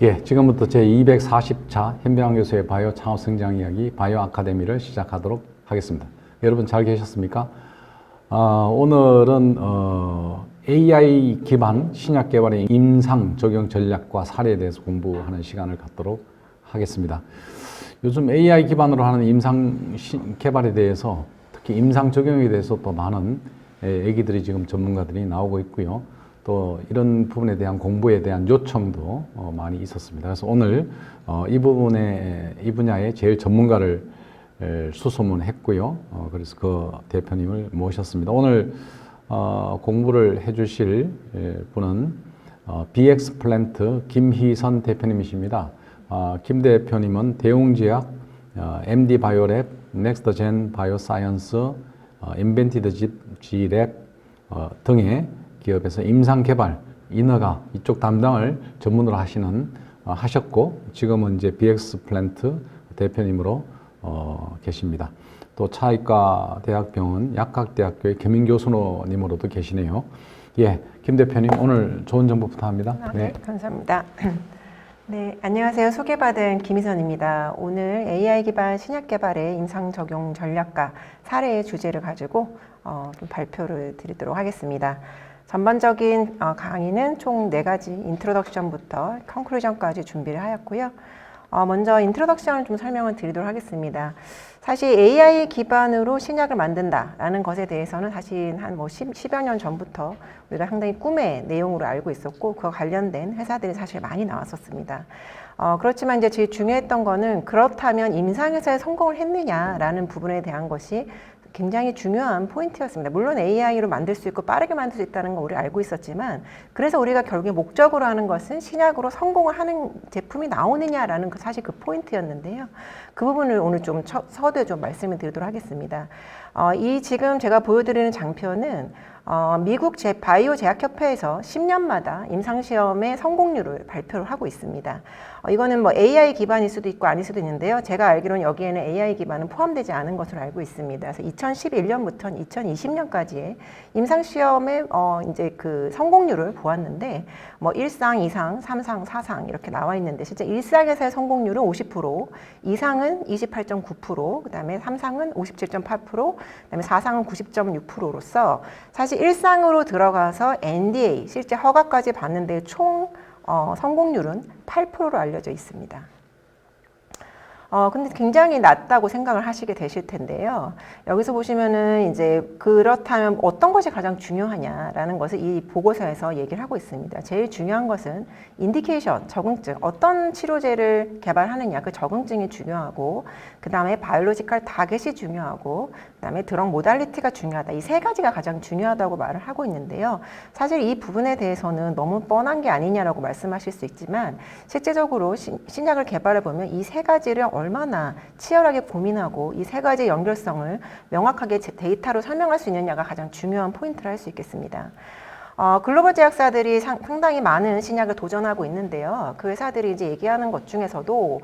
예, 지금부터 제240차 현병환 교수의 바이오 창업 성장 이야기 바이오 아카데미를 시작하도록 하겠습니다. 여러분 잘 계셨습니까? 오늘은 AI 기반 신약 개발의 임상 적용 전략과 사례에 대해서 공부하는 시간을 갖도록 하겠습니다. 요즘 AI 기반으로 하는 임상 개발에 대해서 특히 임상 적용에 대해서 또 많은 얘기들이 지금 전문가들이 나오고 있고요. 또 이런 부분에 대한 공부에 대한 요청도 많이 있었습니다. 그래서 오늘 이 분야의 제일 전문가를 수소문했고요. 그래서 그 대표님을 모셨습니다. 오늘 공부를 해주실 분은 BX플랜트 김희선 대표님이십니다. 김 대표님은 대웅제약, MD바이오랩, 넥스트젠 바이오사이언스, 인벤티드 G랩 등의 기업에서 임상개발, 인허가 이쪽 담당을 전문으로 하셨고 지금은 이제 BX플랜트 대표님으로 계십니다. 또 차의과 대학병원 약학대학교의 김인 교수님으로도 계시네요. 예, 김 대표님 오늘 좋은 정보 부탁합니다. 네, 감사합니다. 네, 안녕하세요. 소개받은 김희선입니다. 오늘 AI 기반 신약 개발의 임상 적용 전략과 사례의 주제를 가지고 좀 발표를 드리도록 하겠습니다. 전반적인 강의는 총 4가지 인트로덕션부터 컨클루전까지 준비를 하였고요. 먼저 인트로덕션을 좀 설명을 드리도록 하겠습니다. 사실 AI 기반으로 신약을 만든다라는 것에 대해서는 사실 한 10여 년 전부터 우리가 상당히 꿈의 내용으로 알고 있었고 그와 관련된 회사들이 사실 많이 나왔었습니다. 그렇지만 이제 제일 중요했던 거는 그렇다면 임상에서의 성공을 했느냐라는 부분에 대한 것이 굉장히 중요한 포인트였습니다. 물론 AI로 만들 수 있고 빠르게 만들 수 있다는 거 우리 알고 있었지만 그래서 우리가 결국에 목적으로 하는 것은 신약으로 성공을 하는 제품이 나오느냐라는 사실 그 포인트였는데요. 그 부분을 오늘 좀 서두에 좀 말씀을 드리도록 하겠습니다. 이 지금 제가 보여드리는 장표는 미국 바이오 제약협회에서 10년마다 임상시험의 성공률을 발표를 하고 있습니다. 이거는 뭐 AI 기반일 수도 있고 아닐 수도 있는데요. 제가 알기로는 여기에는 AI 기반은 포함되지 않은 것으로 알고 있습니다. 그래서 2011년부터 2020년까지의 임상시험의 이제 그 성공률을 보았는데 뭐 1상, 2상, 3상, 4상 이렇게 나와 있는데 실제 1상에서의 성공률은 50%, 2상은 28.9%, 그다음에 3상은 57.8%, 그다음에 4상은 90.6%로서 사실 1상으로 들어가서 NDA 실제 허가까지 받는데 총 성공률은 8%로 알려져 있습니다. 근데 굉장히 낮다고 생각을 하시게 되실 텐데요. 여기서 보시면은 이제 그렇다면 어떤 것이 가장 중요하냐라는 것을 이 보고서에서 얘기를 하고 있습니다. 제일 중요한 것은 인디케이션, 적응증, 어떤 치료제를 개발하느냐, 그 적응증이 중요하고, 그 다음에 바이올로지컬 타겟이 중요하고, 그 다음에 드럭 모달리티가 중요하다. 이 3가지가 가장 중요하다고 말을 하고 있는데요. 사실 이 부분에 대해서는 너무 뻔한 게 아니냐라고 말씀하실 수 있지만, 실제적으로 신약을 개발해 보면 이 3가지를 얼마나 치열하게 고민하고 이 3가지의 연결성을 명확하게 데이터로 설명할 수 있느냐가 가장 중요한 포인트를 할 수 있겠습니다. 글로벌 제약사들이 상당히 많은 신약을 도전하고 있는데요. 그 회사들이 이제 얘기하는 것 중에서도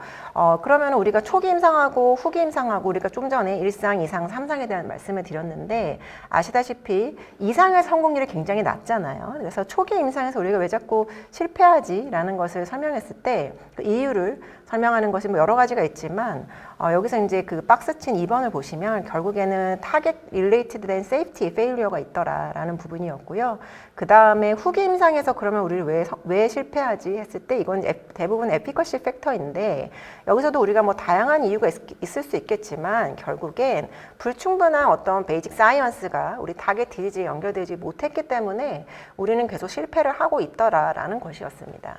그러면 우리가 초기 임상하고 후기 임상하고 우리가 좀 전에 1상, 2상, 3상에 대한 말씀을 드렸는데 아시다시피 2상의 성공률이 굉장히 낮잖아요. 그래서 초기 임상에서 우리가 왜 자꾸 실패하지라는 것을 설명했을 때 그 이유를 설명하는 것이 뭐 여러 가지가 있지만 여기서 이제 그 박스 친 2번을 보시면 결국에는 타겟 릴레이티드 된 세이프티 페일리어가 있더라라는 부분이었고요. 그 다음에 후기 임상에서 그러면 우리를 왜 실패하지 했을 때 이건 대부분 에피커시 팩터인데 여기서도 우리가 뭐 다양한 이유가 있을 수 있겠지만 결국엔 불충분한 어떤 베이직 사이언스가 우리 타겟 디지즈에 연결되지 못했기 때문에 우리는 계속 실패를 하고 있더라라는 것이었습니다.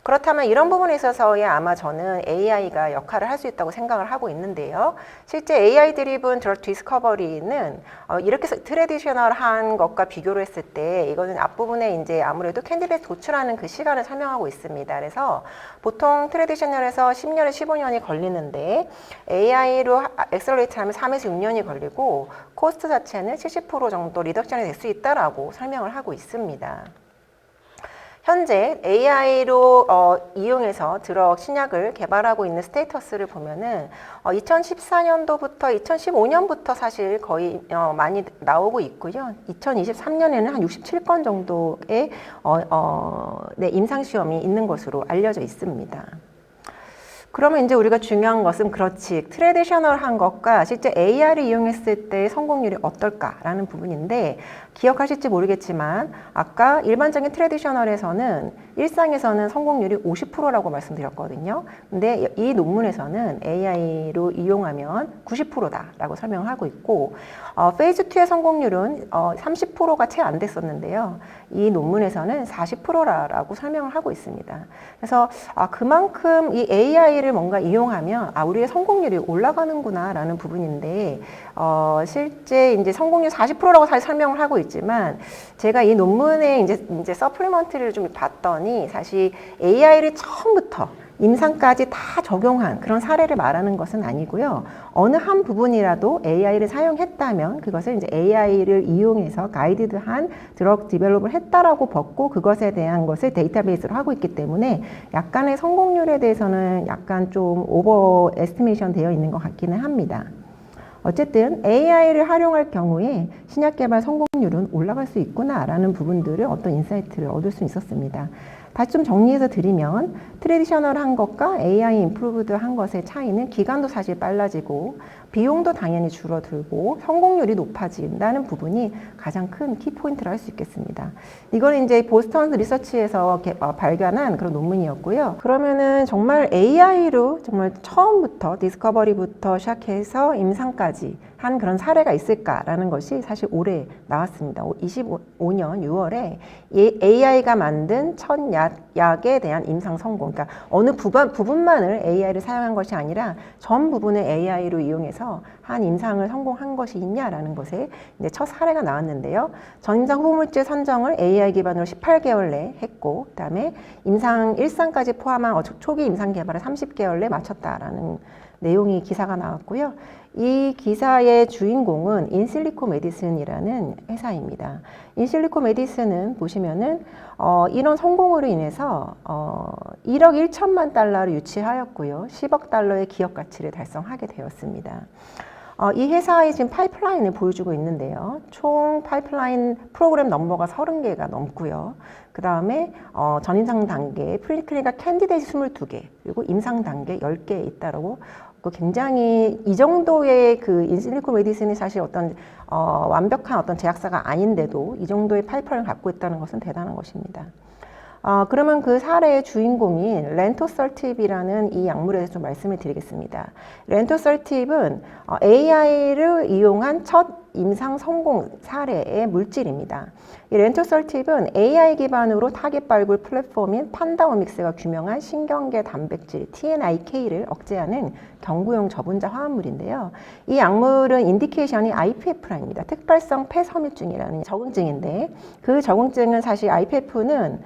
그렇다면 이런 부분에 있어서의 아마 저는 AI가 역할을 할 수 있다고 생각을 하고 있는데요. 실제 AI 드리븐 드럭 디스커버리는 이렇게 트레디셔널한 것과 비교를 했을 때 이거는 앞부분에 이제 아무래도 캔디데이트 도출하는 그 시간을 설명하고 있습니다. 그래서 보통 트레디셔널에서 10년에서 15년이 걸리는데 AI로 엑셀러레이트 하면 3에서 6년이 걸리고 코스트 자체는 70% 정도 리덕션이 될 수 있다라고 설명을 하고 있습니다. 현재 AI로 이용해서 드럭 신약을 개발하고 있는 스테이터스를 보면은 2014년도부터 2015년부터 사실 거의 많이 나오고 있고요. 2023년에는 한 67건 정도의 네, 임상시험이 있는 것으로 알려져 있습니다. 그러면 이제 우리가 중요한 것은 그렇지 트레디셔널한 것과 실제 AI를 이용했을 때 성공률이 어떨까라는 부분인데 기억하실지 모르겠지만 아까 일반적인 트레디셔널에서는 일상에서는 성공률이 50%라고 말씀드렸거든요. 근데 이 논문에서는 AI로 이용하면 90%다라고 설명을 하고 있고 페이즈 2의 성공률은 30%가 채 안 됐었는데요. 이 논문에서는 40%라고 설명을 하고 있습니다. 그래서 그만큼 이 AI를 뭔가 이용하면 우리의 성공률이 올라가는구나라는 부분인데 실제 이제 성공률 40%라고 사실 설명을 하고 있지만 제가 이 논문에 이제 서플리먼트를 좀 봤더니 사실 AI를 처음부터 임상까지 다 적용한 그런 사례를 말하는 것은 아니고요. 어느 한 부분이라도 AI를 사용했다면 그것을 이제 AI를 이용해서 가이드드한 드럭 디벨롭을 했다라고 벗고 그것에 대한 것을 데이터베이스로 하고 있기 때문에 약간의 성공률에 대해서는 약간 좀 오버 에스티메이션 되어 있는 것 같기는 합니다. 어쨌든 AI를 활용할 경우에 신약 개발 성공률은 올라갈 수 있구나라는 부분들을 어떤 인사이트를 얻을 수 있었습니다. 다시 좀 정리해서 드리면 트레디셔널한 것과 AI 임프루브드한 것의 차이는 기간도 사실 빨라지고 비용도 당연히 줄어들고 성공률이 높아진다는 부분이 가장 큰 키포인트를 할 수 있겠습니다. 이건 이제 보스턴 리서치에서 발견한 그런 논문이었고요. 그러면은 정말 AI로 정말 처음부터 디스커버리부터 시작해서 임상까지 한 그런 사례가 있을까라는 것이 사실 올해 나왔습니다. 25년 6월에 AI가 만든 첫 약에 대한 임상 성공, 그러니까 어느 부분만을 AI를 사용한 것이 아니라 전 부분을 AI로 이용해서 한 임상을 성공한 것이 있냐라는 것에 이제 첫 사례가 나왔는데요. 전임상 후보물질 선정을 AI 기반으로 18개월 내에 했고, 그다음에 임상 1상까지 포함한 초기 임상 개발을 30개월 내에 마쳤다라는 내용이 기사가 나왔고요. 이 기사의 주인공은 인실리코 메디슨이라는 회사입니다. 인실리코 메디슨은 보시면은 이런 성공으로 인해서 1억 1천만 달러를 유치하였고요. 10억 달러의 기업 가치를 달성하게 되었습니다. 이 회사의 지금 파이프라인을 보여주고 있는데요. 총 파이프라인 프로그램 넘버가 30개가 넘고요. 그 다음에 전임상 단계, 프리클리니컬 캔디데이트 22개, 그리고 임상 단계 10개 있다라고 굉장히 이 정도의 그 인실리코 메디슨이 사실 어떤 완벽한 어떤 제약사가 아닌데도 이 정도의 파이프라인을 갖고 있다는 것은 대단한 것입니다. 그러면 그 사례의 주인공인 렌토설팁이라는 이 약물에 대해서 좀 말씀을 드리겠습니다. 렌토설팁은 AI를 이용한 첫 임상 성공 사례의 물질입니다. 이 렌토설팁은 AI 기반으로 타겟 발굴 플랫폼인 판다오믹스가 규명한 신경계 단백질 TNIK를 억제하는 경구용 저분자 화합물인데요. 이 약물은 인디케이션이 IPF라입니다. 특발성 폐섬유증이라는 적응증인데 그 적응증은 사실 IPF는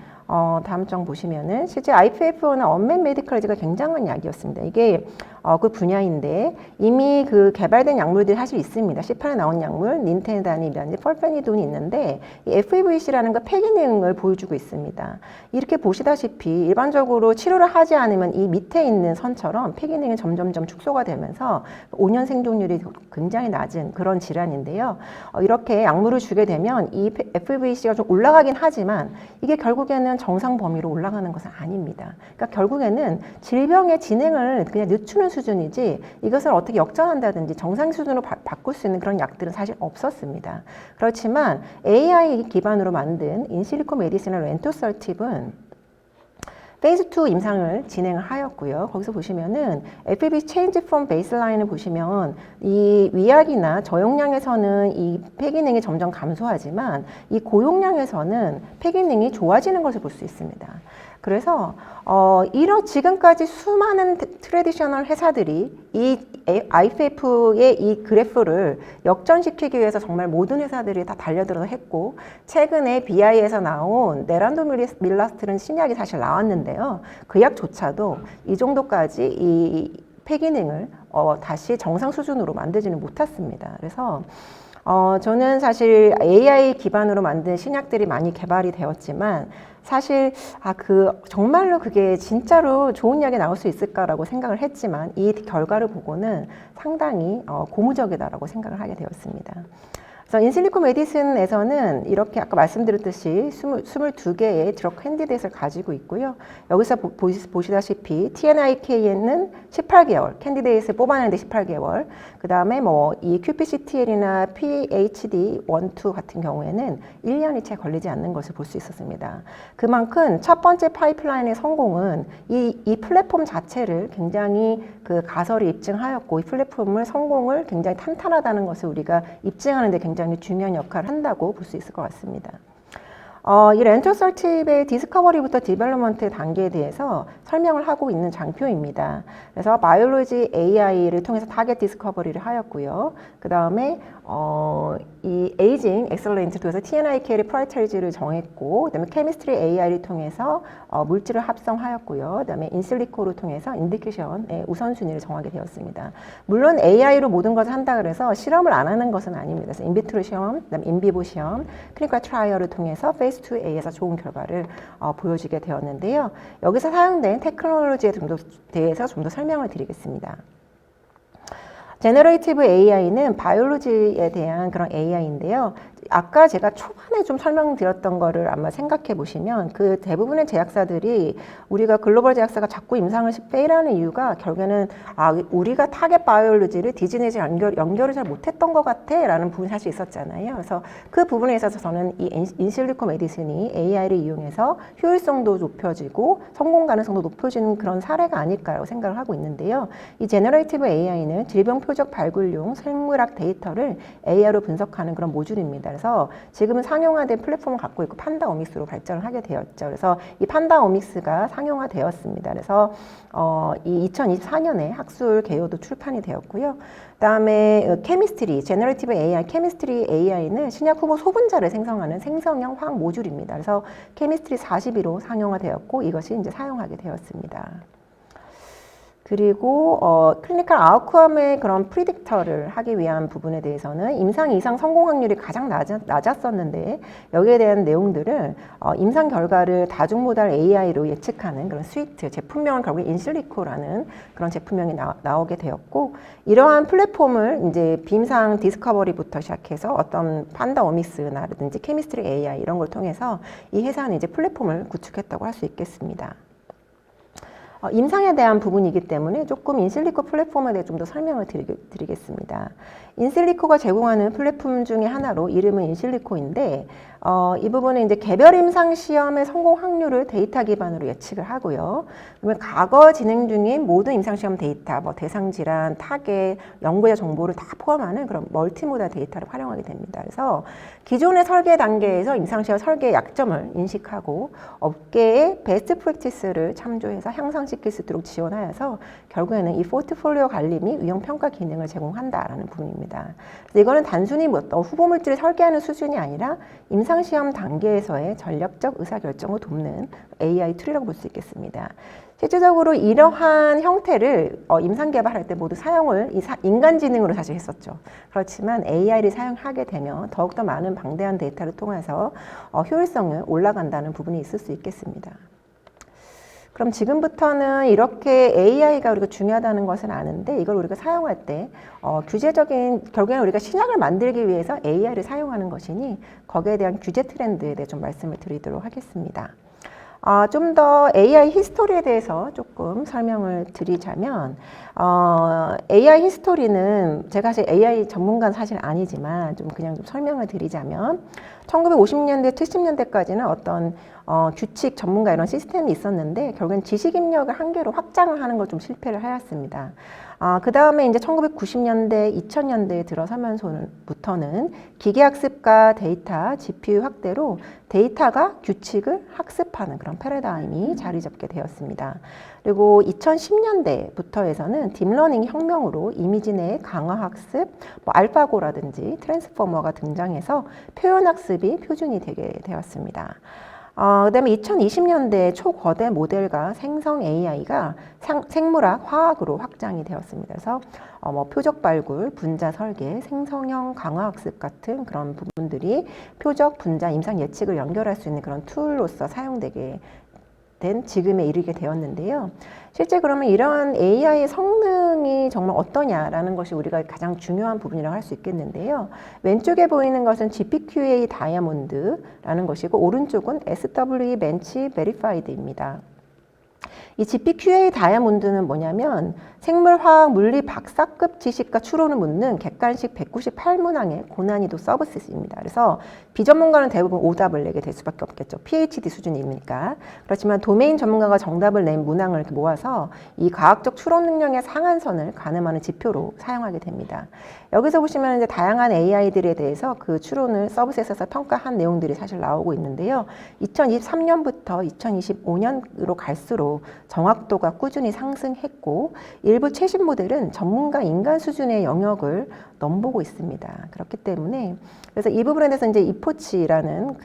다음 장 보시면은 실제 IPF는 언맷 메디컬 니즈가 굉장한 약이었습니다. 이게 그 분야인데 이미 그 개발된 약물들이 사실 있습니다. 시판에 나온 약물, 닌테단이라든지 펄페니돈이 있는데 이 FEVC라는 거 폐기능을 보여주고 있습니다. 이렇게 보시다시피 일반적으로 치료를 하지 않으면 이 밑에 있는 선처럼 폐기능이 점점점 축소가 되면서 5년 생존율이 굉장히 낮은 그런 질환인데요. 이렇게 약물을 주게 되면 이 FEVC가 좀 올라가긴 하지만 이게 결국에는 정상 범위로 올라가는 것은 아닙니다. 그러니까 결국에는 질병의 진행을 그냥 늦추는 수준이지 이것을 어떻게 역전한다든지 정상 수준으로 바꿀 수 있는 그런 약들은 사실 없었습니다. 그렇지만 AI 기반으로 만든 인실리코 메디시널 렌토설팁은 페이즈 2 임상을 진행을 하였고요. 거기서 보시면은 FEV change from baseline을 보시면 이 위약이나 저용량에서는 이 폐기능이 점점 감소하지만 이 고용량에서는 폐기능이 좋아지는 것을 볼 수 있습니다. 그래서 지금까지 수많은 트레디셔널 회사들이 이 IPF의 이 그래프를 역전시키기 위해서 정말 모든 회사들이 다 달려들어서 했고 최근에 BI에서 나온 네란도밀라스트는 신약이 사실 나왔는데요. 그 약조차도 이 정도까지 이 폐기능을 다시 정상 수준으로 만들지는 못했습니다. 그래서 저는 사실 AI 기반으로 만든 신약들이 많이 개발이 되었지만 사실 정말로 그게 진짜로 좋은 약이 나올 수 있을까라고 생각을 했지만 이 결과를 보고는 상당히 고무적이다라고 생각을 하게 되었습니다. 그래서 인실리코 메디슨에서는 이렇게 아까 말씀드렸듯이 22개의 드럭 캔디데이트를 가지고 있고요. 여기서 보시다시피 TNIK는 18개월, 캔디데이트를 뽑아내는데 18개월, 그 다음에 이 QPCTL이나 PhD 1, 2 같은 경우에는 1년이 채 걸리지 않는 것을 볼 수 있었습니다. 그만큼 첫 번째 파이프라인의 성공은 이 플랫폼 자체를 굉장히 그 가설이 입증하였고, 이 플랫폼을 성공을 굉장히 탄탄하다는 것을 우리가 입증하는 데 굉장히 중요한 역할을 한다고 볼 수 있을 것 같습니다. 이 렌토설팁의 디스커버리부터 디벨롭먼트 단계에 대해서 설명을 하고 있는 장표입니다. 그래서 바이올로지 AI를 통해서 타겟 디스커버리를 하였고요. 그 다음에 이 에이징 엑셀런트를 통해서 TNIK를 프라이터리즈를 정했고, 그 다음에 케미스트리 AI를 통해서 물질을 합성하였고요. 그 다음에 인실리코를 통해서 인디케이션의 우선순위를 정하게 되었습니다. 물론 AI로 모든 것을 한다 그래서 실험을 안 하는 것은 아닙니다. 그래서 인비트로 시험, 그 다음에 인비보 시험, 클리니컬 트라이얼을 통해서 페이스 2A에서 좋은 결과를 보여주게 되었는데요. 여기서 사용된 테크놀로지에 대해서 좀 더 설명을 드리겠습니다. 제너레이티브 AI는 바이올로지에 대한 그런 AI인데요. 아까 제가 초반에 좀 설명드렸던 거를 아마 생각해 보시면 그 대부분의 제약사들이 우리가 글로벌 제약사가 자꾸 임상을 페일하는 이유가 결국에는 우리가 타겟 바이올로지를 디즈니즈 연결을 잘 못했던 것 같아 라는 부분이 사실 있었잖아요. 그래서 그 부분에 있어서 저는 이 인실리코 메디슨이 AI를 이용해서 효율성도 높여지고 성공 가능성도 높여지는 그런 사례가 아닐까라고 생각을 하고 있는데요. 이 제너레이티브 AI는 질병 표적 발굴용 생물학 데이터를 AI로 분석하는 그런 모듈입니다. 그래서 지금은 상용화된 플랫폼을 갖고 있고 판다오믹스로 발전을 하게 되었죠. 그래서 이 판다오믹스가 상용화되었습니다. 그래서 이 2024년에 학술 개요도 출판이 되었고요. 그다음에 케미스트리, 제너레이티브 AI, 케미스트리 AI는 신약 후보 소분자를 생성하는 생성형 화학 모듈입니다. 그래서 케미스트리 42로 상용화되었고 이것이 이제 사용하게 되었습니다. 그리고 클리니컬 아웃컴의 그런 프리딕터를 하기 위한 부분에 대해서는 임상 이상 성공 확률이 가장 낮았었는데 여기에 대한 내용들을 임상 결과를 다중모달 AI로 예측하는 그런 스위트 제품명은 결국 인실리코라는 그런 제품명이 나오게 되었고, 이러한 플랫폼을 이제 비임상 디스커버리부터 시작해서 어떤 판다오믹스나라든지 케미스트리 AI 이런 걸 통해서 이 회사는 이제 플랫폼을 구축했다고 할 수 있겠습니다. 임상에 대한 부분이기 때문에 조금 인실리코 플랫폼에 대해 좀 더 설명을 드리겠습니다. 인실리코가 제공하는 플랫폼 중에 하나로 이름은 인실리코인데 이 부분은 이제 개별 임상 시험의 성공 확률을 데이터 기반으로 예측을 하고요. 그러면 과거 진행 중인 모든 임상 시험 데이터, 대상 질환, 타겟, 연구자 정보를 다 포함하는 그런 멀티모달 데이터를 활용하게 됩니다. 그래서 기존의 설계 단계에서 임상 시험 설계의 약점을 인식하고 업계의 베스트 프랙티스를 참조해서 향상시킬 수 있도록 지원하여서 결국에는 이 포트폴리오 관리 및 위험 평가 기능을 제공한다라는 부분입니다. 이거는 단순히 후보 물질을 설계하는 수준이 아니라 임상시험 단계에서의 전략적 의사결정을 돕는 AI 툴이라고 볼 수 있겠습니다. 실질적으로 이러한 형태를 임상 개발할 때 모두 사용을 인간지능으로 사실 했었죠. 그렇지만 AI를 사용하게 되면 더욱더 많은 방대한 데이터를 통해서 효율성을 올라간다는 부분이 있을 수 있겠습니다. 그럼 지금부터는 이렇게 AI가 우리가 중요하다는 것을 아는데 이걸 우리가 사용할 때 규제적인, 결국에는 우리가 신약을 만들기 위해서 AI를 사용하는 것이니 거기에 대한 규제 트렌드에 대해 좀 말씀을 드리도록 하겠습니다. 좀 더 AI 히스토리에 대해서 조금 설명을 드리자면 AI 히스토리는 제가 사실 AI 전문가는 사실 아니지만 그냥 좀 설명을 드리자면 1950년대, 70년대까지는 어떤 규칙 전문가 이런 시스템이 있었는데 결국엔 지식 입력을 한계로 확장을 하는 걸 좀 실패를 하였습니다. 그 다음에 이제 1990년대, 2000년대에 들어서면서부터는 기계학습과 데이터, GPU 확대로 데이터가 규칙을 학습하는 그런 패러다임이 자리 잡게 되었습니다. 그리고 2010년대부터 해서는 딥러닝 혁명으로 이미지 내 강화학습, 알파고라든지 트랜스포머가 등장해서 표현학습이 표준이 되게 되었습니다. 그다음에 2020년대 초거대 모델과 생성 AI가 생물학, 화학으로 확장이 되었습니다. 그래서 뭐 표적 발굴, 분자 설계, 생성형 강화 학습 같은 그런 부분들이 표적, 분자, 임상 예측을 연결할 수 있는 그런 툴로서 사용되게 된 지금에 이르게 되었는데요. 실제 그러면 이러한 AI의 성능이 정말 어떠냐라는 것이 우리가 가장 중요한 부분이라고 할 수 있겠는데요. 왼쪽에 보이는 것은 GPQA 다이아몬드라는 것이고 오른쪽은 SWE 벤치 베리파이드입니다. 이 GPQA 다이아몬드는 뭐냐면 생물화학 물리 박사급 지식과 추론을 묻는 객관식 198문항의 고난이도 서비스입니다. 그래서 비전문가는 대부분 오답을 내게 될 수밖에 없겠죠. PhD 수준이니까. 그렇지만 도메인 전문가가 정답을 낸 문항을 이렇게 모아서 이 과학적 추론 능력의 상한선을 가늠하는 지표로 사용하게 됩니다. 여기서 보시면 이제 다양한 AI들에 대해서 그 추론을 서비스에서 평가한 내용들이 사실 나오고 있는데요. 2023년부터 2025년으로 갈수록 정확도가 꾸준히 상승했고 일부 최신 모델은 전문가 인간 수준의 영역을 넘보고 있습니다. 그렇기 때문에 그래서 이 부분에 대해서 이제 이포치라는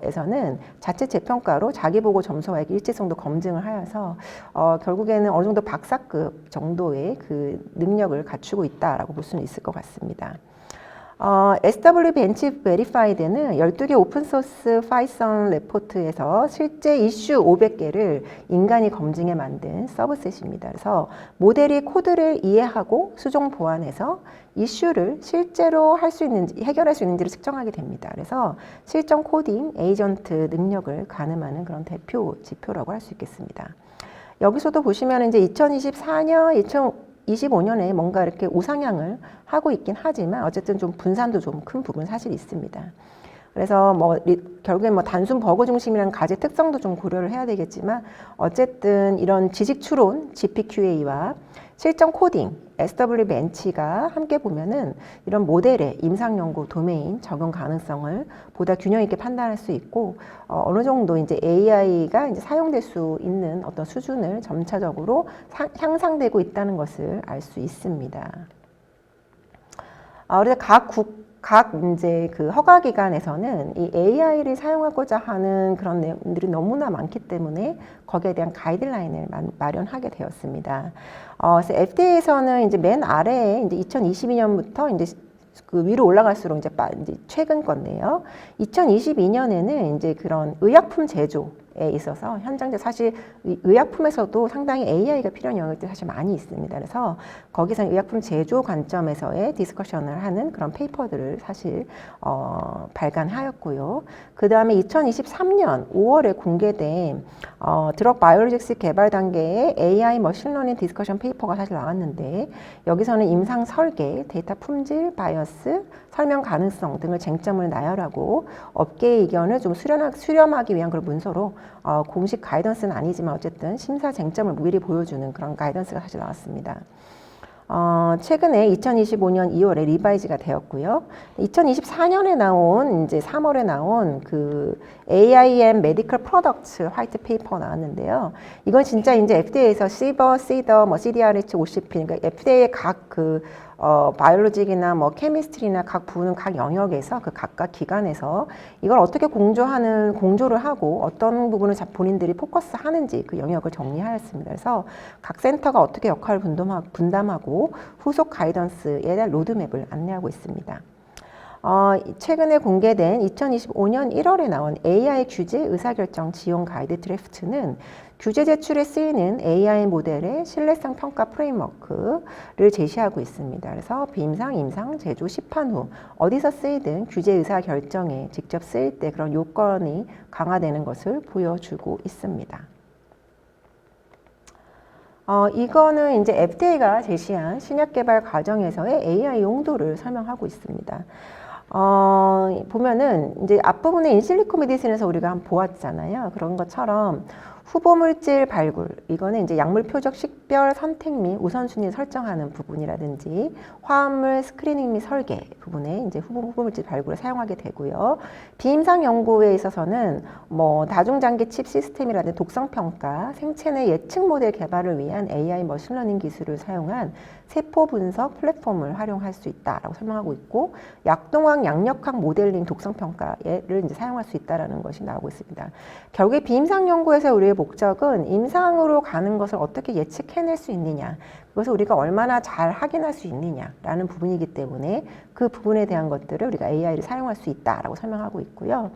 에서는 자체 재평가로 자기 보고 점수와의 일치성도 검증을 하여서 결국에는 어느 정도 박사급 정도의 그 능력을 갖추고 있다라고 볼 수는 있을 것 같습니다. SW 벤치 베리파이드는 12개 오픈소스 파이썬 레포트에서 실제 이슈 500개를 인간이 검증해 만든 서브셋입니다. 그래서 모델이 코드를 이해하고 수정 보완해서 이슈를 실제로 할 수 있는지, 해결할 수 있는지를 측정하게 됩니다. 그래서 실전 코딩, 에이전트 능력을 가늠하는 그런 대표 지표라고 할 수 있겠습니다. 여기서도 보시면 이제 2024년, 2025년에 뭔가 이렇게 우상향을 하고 있긴 하지만 어쨌든 좀 분산도 좀 큰 부분 사실 있습니다. 그래서 결국엔 단순 버그 중심이라는 가지 특성도 좀 고려를 해야 되겠지만 어쨌든 이런 지식 추론, GPQA와 실전 코딩, SW 벤치가 함께 보면은 이런 모델의 임상 연구 도메인 적용 가능성을 보다 균형 있게 판단할 수 있고 어느 정도 이제 AI가 이제 사용될 수 있는 어떤 수준을 점차적으로 향상되고 있다는 것을 알 수 있습니다. 그래서 각 이제 그 허가기관에서는 이 AI를 사용하고자 하는 그런 내용들이 너무나 많기 때문에 거기에 대한 가이드라인을 마련하게 되었습니다. 그래서 FDA에서는 이제 맨 아래에 이제 2022년부터 이제 그 위로 올라갈수록 이제 최근 건데요. 2022년에는 이제 그런 의약품 제조에 있어서 현장제 사실 의약품에서도 상당히 AI가 필요한 영역들이 사실 많이 있습니다. 그래서 거기서 의약품 제조 관점에서의 디스커션을 하는 그런 페이퍼들을 사실 발간하였고요. 그 다음에 2023년 5월에 공개된 드럭 바이오로직스 개발 단계의 AI 머신러닝 디스커션 페이퍼가 사실 나왔는데 여기서는 임상 설계, 데이터 품질, 바이어스, 설명 가능성 등을 쟁점을 나열하고 업계의 의견을 좀 수렴하기 위한 그런 문서로 공식 가이던스는 아니지만 어쨌든 심사 쟁점을 미리 보여주는 그런 가이던스가 사실 나왔습니다. 최근에 2025년 2월에 리바이즈가 되었고요. 2024년에 나온 이제 3월에 나온 그 AIM 메디컬 프로덕트 화이트 페이퍼 나왔는데요. 이건 진짜 이제 FDA에서 CBER, CDER, CDRH, OCP, 그러니까 FDA의 각 바이올로직이나 케미스트리나 각 부는 각 영역에서 그 각각 기관에서 이걸 어떻게 공조를 하고 어떤 부분을 본인들이 포커스하는지 그 영역을 정리하였습니다. 그래서 각 센터가 어떻게 역할을 분담하고 후속 가이던스에 대한 로드맵을 안내하고 있습니다. 최근에 공개된 2025년 1월에 나온 AI 규제 의사결정 지원 가이드 드래프트는 규제 제출에 쓰이는 AI 모델의 신뢰성 평가 프레임워크를 제시하고 있습니다. 그래서 비임상, 임상, 제조, 시판 후 어디서 쓰이든 규제 의사결정에 직접 쓰일 때 그런 요건이 강화되는 것을 보여주고 있습니다. 이거는 이제 FDA가 제시한 신약 개발 과정에서의 AI 용도를 설명하고 있습니다. 보면은 이제 앞부분에 인실리코 메디슨에서 우리가 한번 보았잖아요. 그런 것처럼 후보 물질 발굴, 이거는 이제 약물 표적 식별 선택 및 우선순위 설정하는 부분이라든지 화합물 스크리닝 및 설계 부분에 이제 후보 물질 발굴을 사용하게 되고요. 비임상 연구에 있어서는 뭐 다중장기 칩 시스템이라든지 독성 평가, 생체 내 예측 모델 개발을 위한 AI 머신러닝 기술을 사용한 세포 분석 플랫폼을 활용할 수 있다라고 설명하고 있고, 약동학 양력학 모델링 독성 평가를 이제 사용할 수 있다라는 것이 나오고 있습니다. 결국에 비임상 연구에서 우리의 목적은 임상으로 가는 것을 어떻게 예측해낼 수 있느냐, 그것을 우리가 얼마나 잘 확인할 수 있느냐라는 부분이기 때문에 그 부분에 대한 것들을 우리가 AI를 사용할 수 있다라고 설명하고 있고요.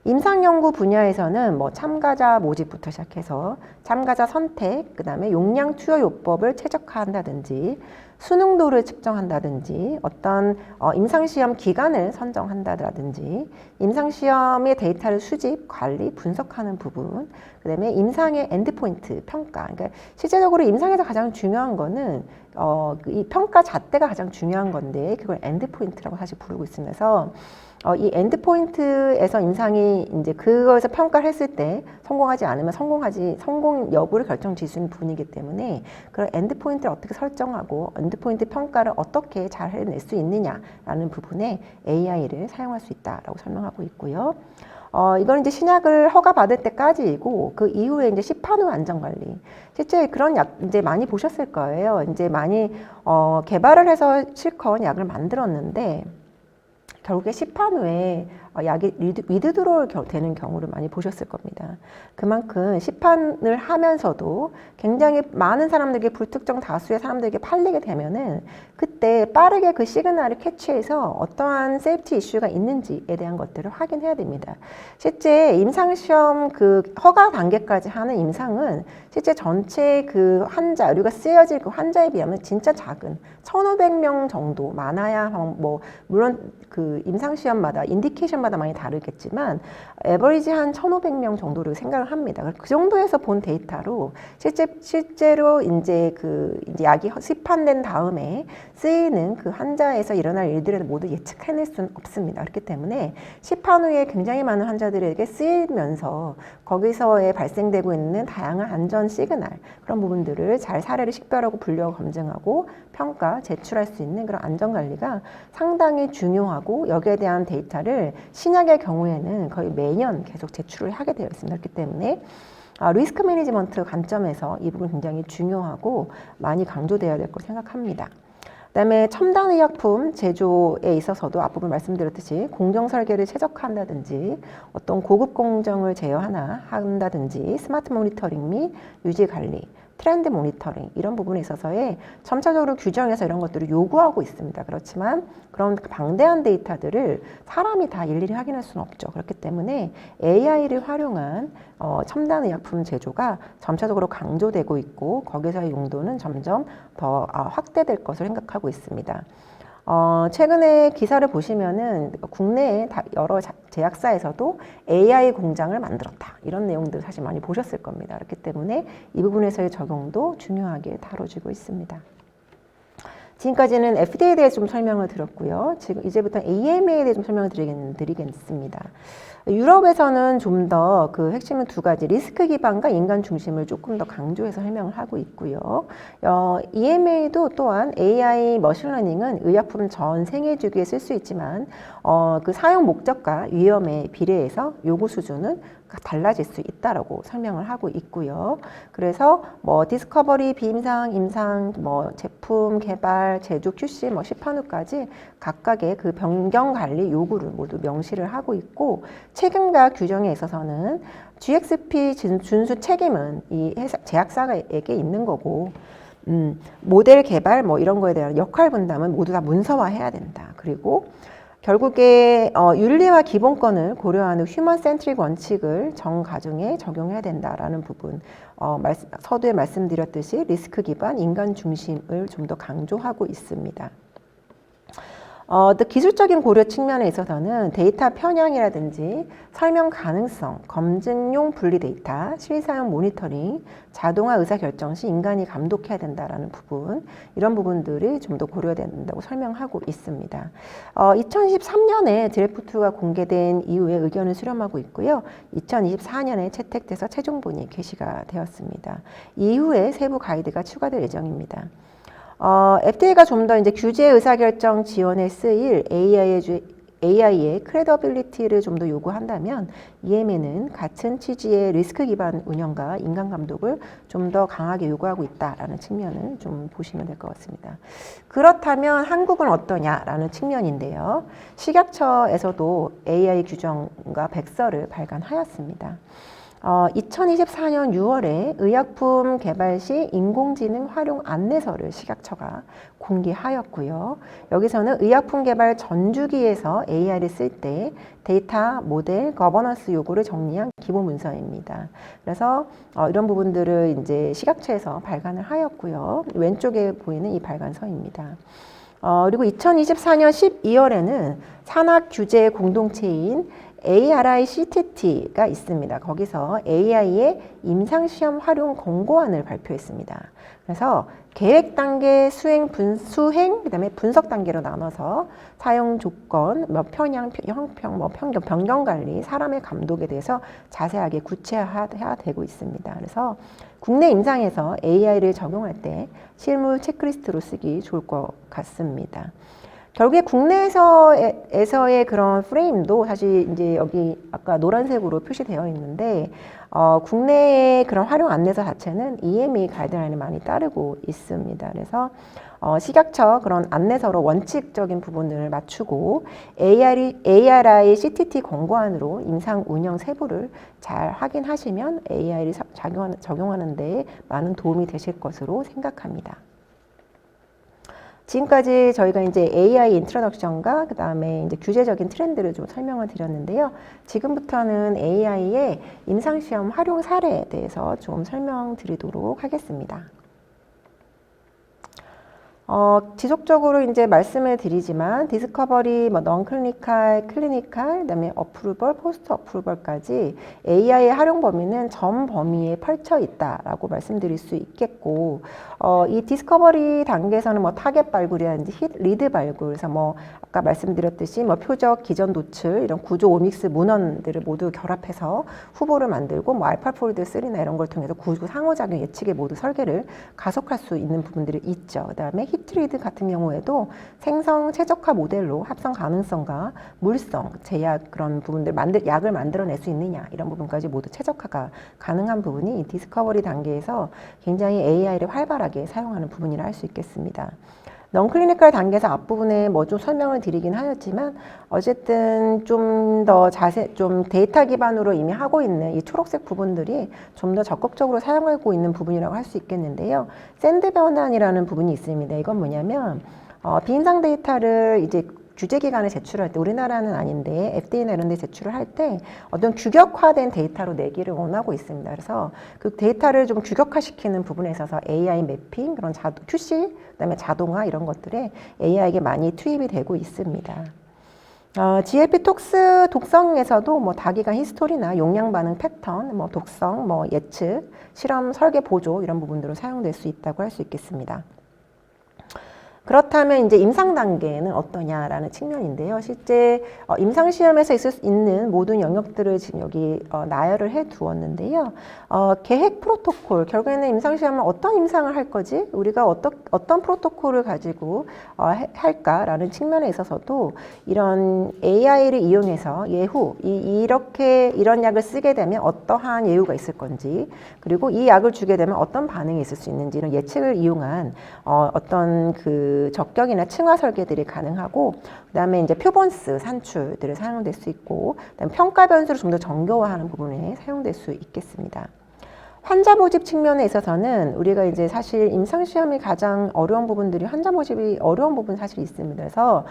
임상연구 분야에서는 뭐 참가자 모집부터 시작해서 참가자 선택, 그 다음에 용량 투여 요법을 최적화한다든지 수능도를 측정한다든지 어떤 임상시험 기간을 선정한다든지 임상시험의 데이터를 수집, 관리, 분석하는 부분, 그 다음에 임상의 엔드포인트 평가. 그러니까 실제적으로 임상에서 가장 중요한 거는 이 평가 잣대가 가장 중요한 건데 그걸 엔드포인트라고 사실 부르고 있으면서 이 엔드포인트에서 임상이 이제 그거에서 평가를 했을 때 성공하지 않으면 성공 여부를 결정 지수는 부분이기 때문에 그런 엔드포인트를 어떻게 설정하고 엔드포인트 평가를 어떻게 잘 해낼 수 있느냐라는 부분에 AI를 사용할 수 있다라고 설명하고 있고요. 이건 이제 신약을 허가받을 때까지이고 그 이후에 이제 시판 후 안전관리. 실제 그런 약 이제 많이 보셨을 거예요. 이제 많이 개발을 해서 실컷 약을 만들었는데 결국에 시판 후에 약이 위드드로울 되는 경우를 많이 보셨을 겁니다. 그만큼 시판을 하면서도 굉장히 많은 사람들에게 불특정 다수의 사람들에게 팔리게 되면은 그때 빠르게 그 시그널을 캐치해서 어떠한 세이프티 이슈가 있는지에 대한 것들을 확인해야 됩니다. 실제 임상시험 그 허가 단계까지 하는 임상은 실제 전체 그 환자, 우리가 쓰여질 그 환자에 비하면 진짜 작은 1,500명 정도 많아야 뭐 물론 그 임상시험마다 인디케이션마다 많이 다르겠지만 에버리지 한 1,500명 정도로 생각을 합니다. 그 정도에서 본 데이터로 실제로 이제 이제 약이 시판된 다음에 쓰이는 그 환자에서 일어날 일들을 모두 예측해낼 수는 없습니다. 그렇기 때문에 시판 후에 굉장히 많은 환자들에게 쓰이면서 거기서에 발생되고 있는 다양한 안전 시그널 그런 부분들을 잘 사례를 식별하고 분류하고 검증하고 평가, 제출할 수 있는 그런 안전관리가 상당히 중요하고 여기에 대한 데이터를 신약의 경우에는 거의 매년 계속 제출을 하게 되어 있습니다. 그렇기 때문에 리스크 매니지먼트 관점에서 이 부분 굉장히 중요하고 많이 강조되어야 될 거라고 생각합니다. 그다음에 첨단 의약품 제조에 있어서도 앞부분 말씀드렸듯이 공정 설계를 최적화한다든지 어떤 고급 공정을 제어한다든지 스마트 모니터링 및 유지 관리, 트렌드 모니터링 이런 부분에 있어서의 점차적으로 규정해서 이런 것들을 요구하고 있습니다. 그렇지만 그런 방대한 데이터들을 사람이 다 일일이 확인할 수는 없죠. 그렇기 때문에 AI를 활용한 첨단 의약품 제조가 점차적으로 강조되고 있고 거기서의 용도는 점점 더 확대될 것을 생각하고 있습니다. 최근에 기사를 보시면은 국내에 여러 제약사에서도 AI 공장을 만들었다. 이런 내용들 사실 많이 보셨을 겁니다. 그렇기 때문에 이 부분에서의 적용도 중요하게 다뤄지고 있습니다. 지금까지는 FDA에 대해서 좀 설명을 드렸고요. 지금 이제부터 AMA에 대해서 좀 설명을 드리겠습니다. 유럽에서는 좀 더 그 핵심은 두 가지 리스크 기반과 인간 중심을 조금 더 강조해서 설명을 하고 있고요. EMA도 또한 AI 머신러닝은 의약품 전 생애 주기에 쓸 수 있지만 그 사용 목적과 위험에 비례해서 요구 수준은 달라질 수 있다라고 설명을 하고 있고요. 그래서 뭐 디스커버리, 비임상, 임상, 뭐 제품 개발, 제조, QC, 뭐 시판 후까지 각각의 그 변경 관리 요구를 모두 명시를 하고 있고 책임과 규정에 있어서는 GXP 준수 책임은 이 제약사에게 있는 거고 모델 개발 뭐 이런 거에 대한 역할 분담은 모두 다 문서화해야 된다. 그리고 결국에 윤리와 기본권을 고려하는 휴먼 센트릭 원칙을 정 가중에 적용해야 된다라는 부분 서두에 말씀드렸듯이 리스크 기반 인간 중심을 좀 더 강조하고 있습니다. 또 기술적인 고려 측면에 있어서는 데이터 편향이라든지 설명 가능성, 검증용 분리 데이터, 실사용 모니터링, 자동화 의사결정 시 인간이 감독해야 된다라는 부분, 이런 부분들이 좀 더 고려된다고 설명하고 있습니다. 2023년에 드래프트가 공개된 이후에 의견을 수렴하고 있고요. 2024년에 채택돼서 최종본이 게시가 되었습니다. 이후에 세부 가이드가 추가될 예정입니다. FDA가 좀 더 이제 규제 의사결정 지원에 쓰일 AI의 크레더빌리티를 좀 더 요구한다면 EMA는 같은 취지의 리스크 기반 운영과 인간 감독을 좀 더 강하게 요구하고 있다라는 측면을 좀 보시면 될 것 같습니다. 그렇다면 한국은 어떠냐라는 측면인데요. 식약처에서도 AI 규정과 백서를 발간하였습니다. 2024년 6월에 의약품 개발 시 인공지능 활용 안내서를 식약처가 공개하였고요. 여기서는 의약품 개발 전주기에서 AI를 쓸 때 데이터, 모델, 거버넌스 요구를 정리한 기본 문서입니다. 그래서 이런 부분들을 이제 식약처에서 발간을 하였고요. 왼쪽에 보이는 이 발간서입니다. 그리고 2024년 12월에는 산학 규제 공동체인 ARICTT가 있습니다. 거기서 AI의 임상시험 활용 권고안을 발표했습니다. 그래서 계획 단계, 수행, 그다음에 분석 단계로 나눠서 사용 조건, 편향, 형평, 편견, 변경 관리, 사람의 감독에 대해서 자세하게 구체화해야 되고 있습니다. 그래서 국내 임상에서 AI를 적용할 때 실무 체크리스트로 쓰기 좋을 것 같습니다. 결국에 국내에서의 그런 프레임도 사실 이제 여기 아까 노란색으로 표시되어 있는데 국내의 그런 활용 안내서 자체는 EMA 가이드라인을 많이 따르고 있습니다. 그래서 식약처 그런 안내서로 원칙적인 부분을 맞추고 ARI CTT 권고안으로 임상 운영 세부를 잘 확인하시면 AI를 적용하는 데 많은 도움이 되실 것으로 생각합니다. 지금까지 저희가 이제 AI 인트로덕션과 그 다음에 이제 규제적인 트렌드를 좀 설명을 드렸는데요. 지금부터는 AI의 임상시험 활용 사례에 대해서 좀 설명드리도록 하겠습니다. 지속적으로 이제 말씀을 드리지만 디스커버리, non-clinical, clinical, 그다음에 어프루벌, 포스트 어프루벌까지 AI의 활용 범위는 전 범위에 펼쳐 있다라고 말씀드릴 수 있겠고, 이 디스커버리 단계에서는 뭐 타겟 발굴이라든지 리드 발굴, 그래서 뭐 아까 말씀드렸듯이 뭐 표적, 기전 노출 이런 구조 오믹스 문헌들을 모두 결합해서 후보를 만들고 뭐 알파폴드 3나 이런 걸 통해서 구조 상호작용 예측에 모두 설계를 가속할 수 있는 부분들이 있죠. 그다음에 히트리드 같은 경우에도 생성 최적화 모델로 합성 가능성과 물성, 제약 그런 부분들 약을 만들어낼 수 있느냐 이런 부분까지 모두 최적화가 가능한 부분이 디스커버리 단계에서 굉장히 AI를 활발하게 사용하는 부분이라 할 수 있겠습니다. non-clinical 단계에서 앞부분에 뭐 좀 설명을 드리긴 하였지만 어쨌든 좀 더 좀 데이터 기반으로 이미 하고 있는 이 초록색 부분들이 좀 더 적극적으로 사용하고 있는 부분이라고 할 수 있겠는데요. 샌드 변환이라는 부분이 있습니다. 이건 뭐냐면 비임상 데이터를 이제 규제기관에 제출할 때 우리나라는 아닌데 FDA나 이런 데 제출을 할 때 어떤 규격화된 데이터로 내기를 원하고 있습니다. 그래서 그 데이터를 좀 규격화시키는 부분에 있어서 AI 매핑, 그런 QC, 그다음에 자동화 이런 것들에 AI에게 많이 투입이 되고 있습니다. GLP 톡스 독성에서도 뭐 다기관 히스토리나 용량 반응 패턴, 뭐 독성, 뭐 예측, 실험 설계 보조 이런 부분들로 사용될 수 있다고 할 수 있겠습니다. 그렇다면 이제 임상 단계는 어떠냐라는 측면인데요. 실제 임상 시험에서 있을 수 있는 모든 영역들을 지금 여기 나열을 해 두었는데요. 계획 프로토콜, 결국에는 임상 시험은 어떤 임상을 할 거지? 우리가 어떤 프로토콜을 가지고 할까라는 측면에 있어서도 이런 AI를 이용해서 예후 이런 약을 쓰게 되면 어떠한 예후가 있을 건지, 그리고 이 약을 주게 되면 어떤 반응이 있을 수 있는지 이런 예측을 이용한 어떤 그 적격이나 층화 설계들이 가능하고, 그다음에 이제 표본수 산출들을 사용될 수 있고, 그다음에 평가 변수를 좀 더 정교화하는 부분에 사용될 수 있겠습니다. 환자 모집 측면에 있어서는 우리가 이제 사실 임상 시험이 가장 어려운 부분들이 환자 모집이 어려운 부분 사실 있습니다. 그래서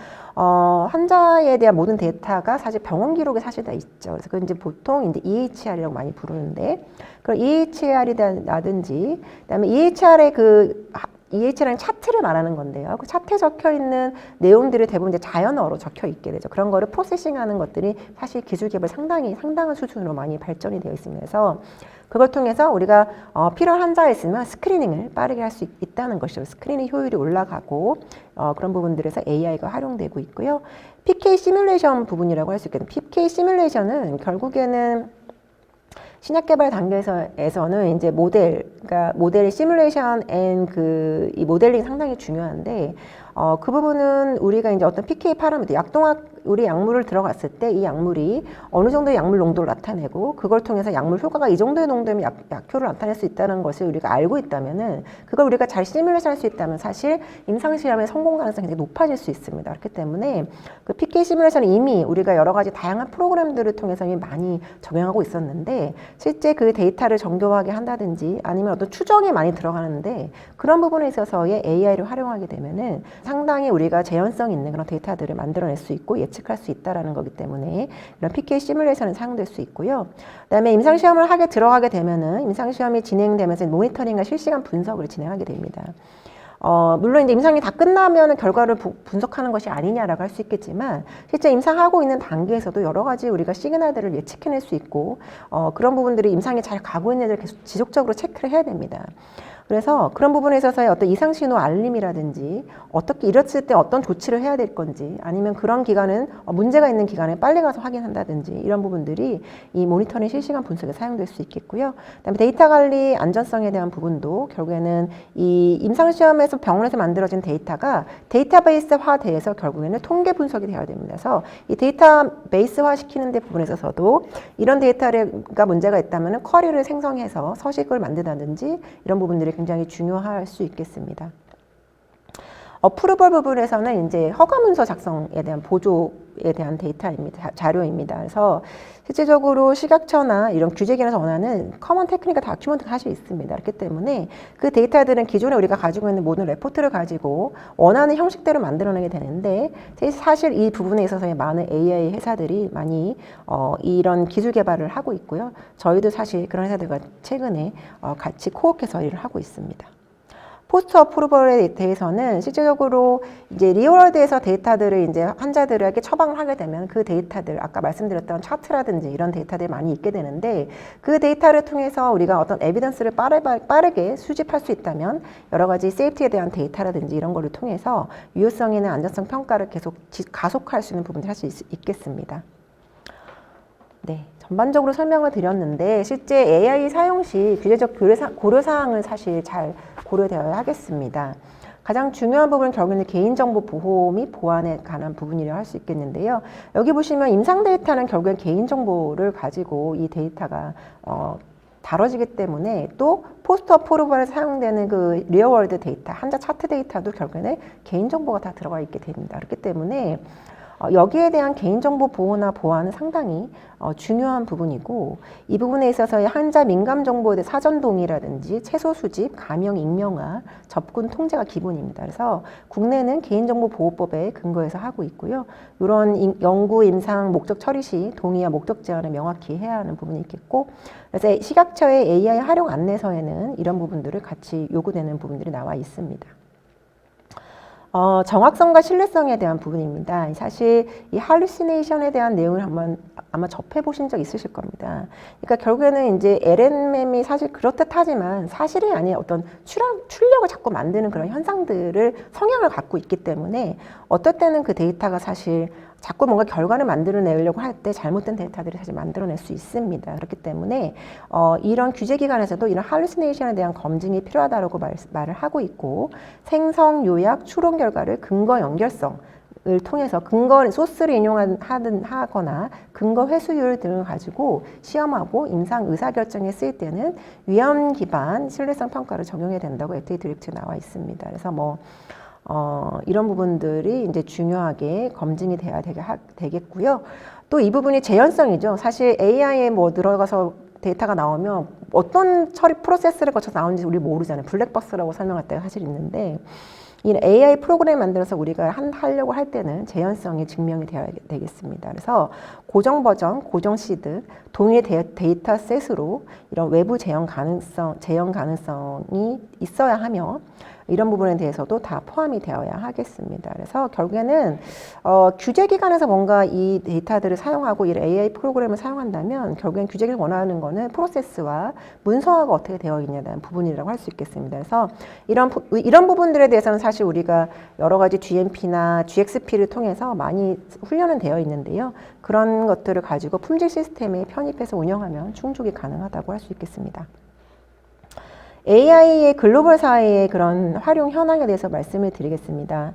환자에 대한 모든 데이터가 사실 병원 기록에 사실 다 있죠. 그래서 그 이제 보통 이제 EHR이라고 많이 부르는데, 그런 EHR이라든지 그다음에 EHR의 그 EH라는 차트를 말하는 건데요. 그 차트에 적혀 있는 내용들이 대부분 이제 자연어로 적혀 있게 되죠. 그런 거를 프로세싱하는 것들이 사실 기술 개발 상당한 수준으로 많이 발전이 되어 있습니다. 그래서 그걸 통해서 우리가 필요한 환자가 있으면 스크리닝을 빠르게 할 수 있다는 것이죠. 스크리닝 효율이 올라가고 그런 부분들에서 AI가 활용되고 있고요. PK 시뮬레이션 부분이라고 할 수 있겠네요. PK 시뮬레이션은 결국에는 신약 개발 단계에서는 이제 그러니까 모델 시뮬레이션 앤 이 모델링 상당히 중요한데, 그 부분은 우리가 이제 어떤 PK 파라미터, 우리 약물을 들어갔을 때 이 약물이 어느 정도의 약물 농도를 나타내고 그걸 통해서 약물 효과가 이 정도의 농도면 약효를 나타낼 수 있다는 것을 우리가 알고 있다면은, 그걸 우리가 잘 시뮬레이션 할 수 있다면 사실 임상시험의 성공 가능성이 굉장히 높아질 수 있습니다. 그렇기 때문에 그 PK 시뮬레이션은 이미 우리가 여러 가지 다양한 프로그램들을 통해서 이미 많이 적용하고 있었는데, 실제 그 데이터를 정교하게 한다든지 아니면 어떤 추정이 많이 들어가는데, 그런 부분에 있어서의 AI를 활용하게 되면은 상당히 우리가 재현성 있는 그런 데이터들을 만들어낼 수 있고 예측할 수 있다라는 거기 때문에 이런 PK 시뮬레이션은 사용될 수 있고요. 그다음에 임상시험을 들어가게 되면은 임상시험이 진행되면서 모니터링과 실시간 분석을 진행하게 됩니다. 물론 이제 임상이 다 끝나면 결과를 분석하는 것이 아니냐라고 할 수 있겠지만, 실제 임상하고 있는 단계에서도 여러 가지 우리가 시그널들을 예측해낼 수 있고, 그런 부분들이 임상이 잘 가고 있는지를 계속 지속적으로 체크를 해야 됩니다. 그래서 그런 부분에 있어서의 어떤 이상신호 알림이라든지, 어떻게 이랬을 때 어떤 조치를 해야 될 건지, 아니면 그런 기간은 문제가 있는 기간에 빨리 가서 확인한다든지, 이런 부분들이 이 모니터링 실시간 분석에 사용될 수 있겠고요. 그다음에 데이터 관리 안전성에 대한 부분도 결국에는 이 임상시험에서 병원에서 만들어진 데이터가 데이터베이스화 돼서 결국에는 통계 분석이 되어야 됩니다. 그래서 이 데이터베이스화 시키는 데 부분에 있어서도 이런 데이터가 문제가 있다면 쿼리를 생성해서 서식을 만든다든지, 이런 부분들이 굉장히 중요할 수 있겠습니다. 어프루벌 부분에서는 이제 허가문서 작성에 대한 보조에 대한 데이터입니다. 자료입니다. 그래서 실질적으로 식약처나 이런 규제기관에서 원하는 커먼 테크니컬 다큐멘트가 사실 있습니다. 그렇기 때문에 그 데이터들은 기존에 우리가 가지고 있는 모든 레포트를 가지고 원하는 형식대로 만들어내게 되는데, 사실 이 부분에 있어서의 많은 AI 회사들이 많이 이런 기술 개발을 하고 있고요. 저희도 사실 그런 회사들과 최근에 같이 코업해서 일을 하고 있습니다. 포스트 어프루벌에 대해서는 실질적으로 이제 리얼월드에서 데이터들을 이제 환자들에게 처방을 하게 되면 그 데이터들, 아까 말씀드렸던 차트라든지 이런 데이터들이 많이 있게 되는데, 그 데이터를 통해서 우리가 어떤 에비던스를 빠르게 수집할 수 있다면 여러 가지 세이프티에 대한 데이터라든지 이런 거를 통해서 유효성이나 안전성 평가를 계속 가속화할 수 있는 부분들이 할 수 있겠습니다. 네. 전반적으로 설명을 드렸는데, 실제 AI 사용 시 규제적 고려사항을 사실 잘 고려되어야 하겠습니다. 가장 중요한 부분은 결국에는 개인정보 보호 및 보안에 관한 부분이라고 할 수 있겠는데요. 여기 보시면 임상 데이터는 결국엔 개인정보를 가지고 이 데이터가 다뤄지기 때문에, 또 포스트 어프루벌에 사용되는 그 리얼월드 데이터, 환자 차트 데이터도 결국에는 개인정보가 다 들어가 있게 됩니다. 그렇기 때문에 여기에 대한 개인정보 보호나 보안은 상당히 중요한 부분이고, 이 부분에 있어서의 환자 민감 정보에 대해 사전 동의라든지 최소 수집, 가명 익명화, 접근 통제가 기본입니다. 그래서 국내는 개인정보 보호법에 근거해서 하고 있고요. 이런 연구, 임상, 목적 처리 시 동의와 목적 제한을 명확히 해야 하는 부분이 있겠고, 그래서 식약처의 AI 활용 안내서에는 이런 부분들을 같이 요구되는 부분들이 나와 있습니다. 정확성과 신뢰성에 대한 부분입니다. 사실 이 할루시네이션에 대한 내용을 한번 아마 접해보신 적 있으실 겁니다. 그러니까 결국에는 이제 LMM이 사실 그렇듯 하지만 사실이 아닌 어떤 출력을 자꾸 만드는 그런 현상들을 성향을 갖고 있기 때문에, 어떨 때는 그 데이터가 사실 자꾸 뭔가 결과를 만들어내려고 할 때 잘못된 데이터들을 사실 만들어낼 수 있습니다. 그렇기 때문에 이런 규제기관에서도 이런 할루시네이션에 대한 검증이 필요하다고 말을 하고 있고, 생성, 요약, 추론 결과를 근거 연결성 을 통해서 소스를 인용하거나 근거 회수율 등을 가지고 시험하고 임상 의사결정에 쓰일 때는 위험 기반 신뢰성 평가를 적용해야 된다고 FDA 디렉티브에 나와 있습니다. 그래서 이런 부분들이 이제 중요하게 검증이 돼야 되겠고요. 또 이 부분이 재현성이죠. 사실 AI에 들어가서 데이터가 나오면 어떤 처리 프로세스를 거쳐서 나오는지 우리 모르잖아요. 블랙박스라고 설명할 때가 사실 있는데, 이 AI 프로그램 만들어서 우리가 하려고 할 때는 재현성이 증명이 되어야 되겠습니다. 그래서 고정 버전, 고정 시드, 동일 데이터 셋으로 이런 외부 재현 가능성이 있어야 하며, 이런 부분에 대해서도 다 포함이 되어야 하겠습니다. 그래서 결국에는 규제기관에서 뭔가 이 데이터들을 사용하고 이 AI 프로그램을 사용한다면 결국엔 규제기관이 원하는 거는 프로세스와 문서화가 어떻게 되어 있냐는 부분이라고 할 수 있겠습니다. 그래서 이런 부분들에 대해서는 사실 우리가 여러 가지 GMP나 GXP를 통해서 많이 훈련은 되어 있는데요. 그런 것들을 가지고 품질 시스템에 편입해서 운영하면 충족이 가능하다고 할 수 있겠습니다. AI의 글로벌 사회의 그런 활용 현황에 대해서 말씀을 드리겠습니다.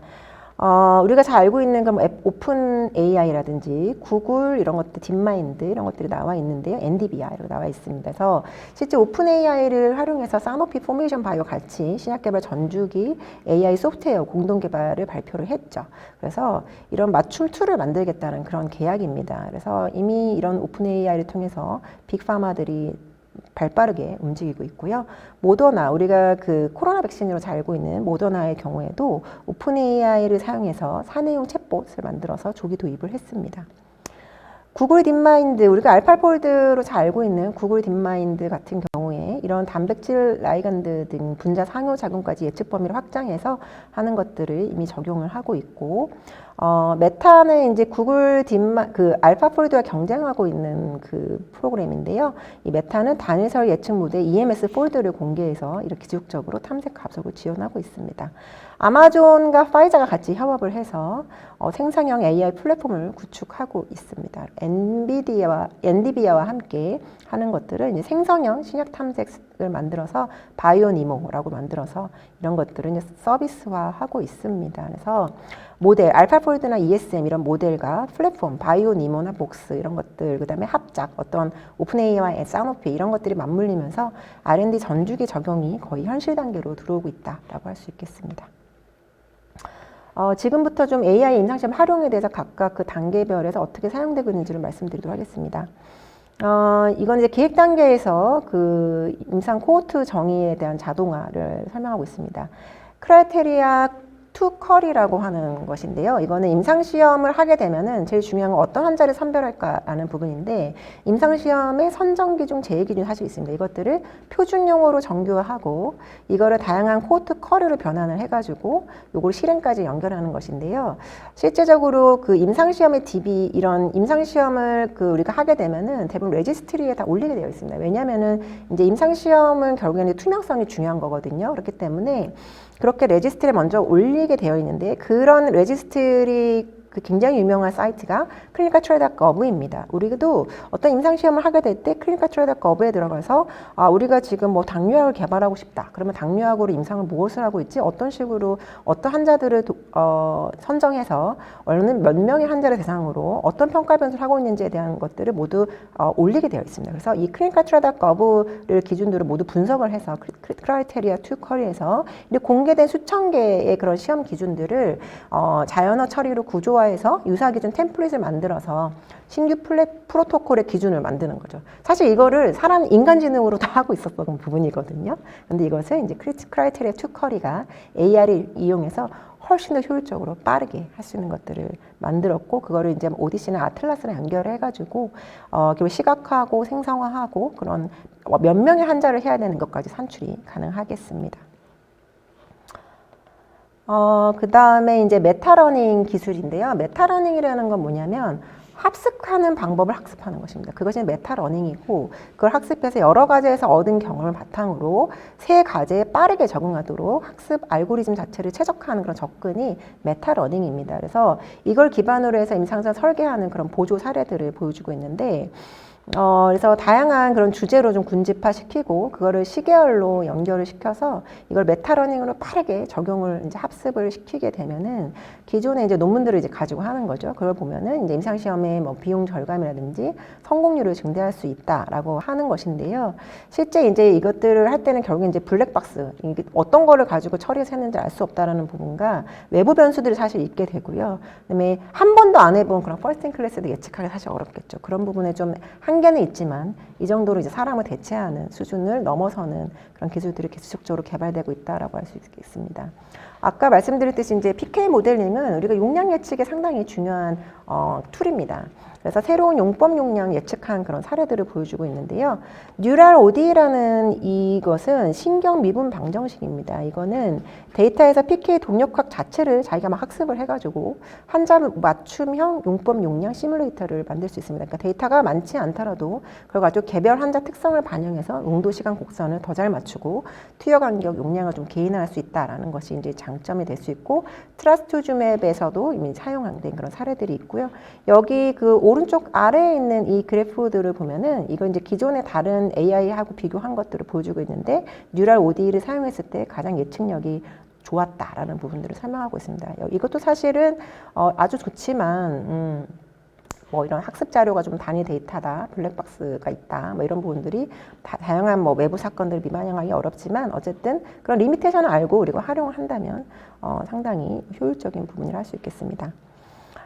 우리가 잘 알고 있는 그럼 오픈 AI라든지 구글 이런 것들, 딥마인드 이런 것들이 나와 있는데요. NDBI로 나와 있습니다. 그래서 실제 오픈 AI를 활용해서 사노피 포메이션 바이오 같이 신약개발 전주기 AI 소프트웨어 공동 개발을 발표를 했죠. 그래서 이런 맞춤 툴을 만들겠다는 그런 계약입니다. 그래서 이미 이런 오픈 AI를 통해서 빅파마들이 발빠르게 움직이고 있고요. 모더나, 우리가 그 코로나 백신으로 잘 알고 있는 모더나의 경우에도 오픈 AI를 사용해서 사내용 챗봇을 만들어서 조기 도입을 했습니다. 구글 딥마인드, 우리가 알파폴드로 잘 알고 있는 구글 딥마인드 같은 경우에 이런 단백질 라이간드 등 분자 상호작용까지 예측 범위를 확장해서 하는 것들을 이미 적용을 하고 있고, 메타는 이제 구글 그 알파폴드와 경쟁하고 있는 그 프로그램인데요. 이 메타는 단일설 예측 모델 EMS 폴드를 공개해서 이렇게 지속적으로 탐색 가속을 지원하고 있습니다. 아마존과 파이자가 같이 협업을 해서 생성형 AI 플랫폼을 구축하고 있습니다. 엔비디아와 함께 하는 것들은 이제 생성형 신약 탐색을 만들어서 바이오니모라고 만들어서 이런 것들을 이제 서비스화하고 있습니다. 그래서 모델, 알파폴드나 ESM 이런 모델과 플랫폼, 바이오니모나 복스 이런 것들, 그 다음에 합작, 어떤 오픈 AI와 사노피 이런 것들이 맞물리면서 R&D 전주기 적용이 거의 현실 단계로 들어오고 있다라고 할 수 있겠습니다. 지금부터 좀 AI 임상시험 활용에 대해서 각각 그 단계별에서 어떻게 사용되고 있는지를 말씀드리도록 하겠습니다. 이건 이제 기획 단계에서 그 임상 코호트 정의에 대한 자동화를 설명하고 있습니다. 크라이테리아 투 컬이라고 하는 것인데요. 이거는 임상시험을 하게 되면은 제일 중요한 건 어떤 환자를 선별할까라는 부분인데, 임상시험의 선정기준, 제외기준이 사실 있습니다. 이것들을 표준용어로 정규화하고 이거를 다양한 코호트 컬으로 변환을 해가지고 요걸 실행까지 연결하는 것인데요. 실제적으로 그 임상시험의 DB, 이런 임상시험을 그 우리가 하게 되면은 대부분 레지스트리에 다 올리게 되어 있습니다. 왜냐면은 이제 임상시험은 결국에는 투명성이 중요한 거거든요. 그렇기 때문에 그렇게 레지스트리에 먼저 올리게 되어 있는데, 그런 레지스트리 그 굉장히 유명한 사이트가 clinicaltrial.gov입니다. 우리도 어떤 임상시험을 하게 될 때 clinicaltrial.gov에 들어가서 우리가 지금 뭐 당뇨약을 개발하고 싶다. 그러면 당뇨약으로 임상을 무엇을 하고 있지? 어떤 식으로 어떤 환자들을 선정해서 어느 몇 명의 환자를 대상으로 어떤 평가 변수를 하고 있는지에 대한 것들을 모두 올리게 되어 있습니다. 그래서 이 clinicaltrial.gov를 기준으로 모두 분석을 해서 크라이테리아 투 컬에서 공개된 수천 개의 그런 시험 기준들을 자연어 처리로 구조화 해서 유사기준 템플릿을 만들어서 신규 프로토콜의 기준을 만드는 거죠. 사실 이거를 인간지능으로 다 하고 있었던 부분이거든요. 근데 이것을 이제 크라이테리아 투 컬이가 AI를 이용해서 훨씬 더 효율적으로 빠르게 할 수 있는 것들을 만들었고, 그거를 이제 오디시나 아틀라스랑 연결해가지고 시각화하고 생성화하고 그런 몇 명의 환자를 해야 되는 것까지 산출이 가능하겠습니다. 그 다음에 이제 메타러닝 기술인데요. 메타러닝이라는 건 뭐냐면 학습하는 방법을 학습하는 것입니다. 그것이 메타러닝이고, 그걸 학습해서 여러 가지에서 얻은 경험을 바탕으로 새 과제에 빠르게 적응하도록 학습 알고리즘 자체를 최적화하는 그런 접근이 메타러닝입니다. 그래서 이걸 기반으로 해서 임상시험 설계하는 그런 보조 사례들을 보여주고 있는데, 그래서 다양한 그런 주제로 좀 군집화시키고 그거를 시계열로 연결을 시켜서 이걸 메타러닝으로 빠르게 적용을 이제 합습을 시키게 되면은 기존에 이제 논문들을 이제 가지고 하는 거죠. 그걸 보면은 이제 임상시험의 뭐 비용 절감이라든지 성공률을 증대할 수 있다라고 하는 것인데요. 실제 이제 이것들을 할 때는 결국에 이제 블랙박스, 이게 어떤 거를 가지고 처리해서 했는지 알 수 없다라는 부분과 외부 변수들이 사실 있게 되고요. 그다음에 한 번도 안 해본 그런 퍼스트 인 클래스도 예측하기 사실 어렵겠죠. 그런 부분에 좀 한계는 있지만 이 정도로 이제 사람을 대체하는 수준을 넘어서는 그런 기술들이 계속적으로 개발되고 있다라고 할 수 있겠습니다. 아까 말씀드렸듯이 이제 PK 모델링은 우리가 용량 예측에 상당히 중요한 툴입니다. 그래서 새로운 용법 용량 예측한 그런 사례들을 보여주고 있는데요. 뉴럴 OD라는 이것은 신경 미분 방정식입니다. 이거는 데이터에서 PK 동력학 자체를 자기가 막 학습을 해가지고 환자 맞춤형 용법 용량 시뮬레이터를 만들 수 있습니다. 그러니까 데이터가 많지 않더라도 그걸 가지고 개별 환자 특성을 반영해서 용도 시간 곡선을 더 잘 맞추고 투여 간격 용량을 좀 개인화할 수 있다라는 것이 이제 장점이 될 수 있고 트라스투즈맵에서도 이미 사용된 그런 사례들이 있고요. 여기 그 오른쪽 아래에 있는 이 그래프들을 보면은 이건 이제 기존의 다른 AI하고 비교한 것들을 보여주고 있는데 뉴럴 OD를 사용했을 때 가장 예측력이 좋았다라는 부분들을 설명하고 있습니다. 이것도 사실은 아주 좋지만 뭐 이런 학습 자료가 좀 단위 데이터다, 블랙박스가 있다, 뭐 이런 부분들이 다양한 뭐 외부 사건들을 미반영하기 어렵지만 어쨌든 그런 리미테이션을 알고 우리가 활용을 한다면 상당히 효율적인 부분이라 할 수 있겠습니다.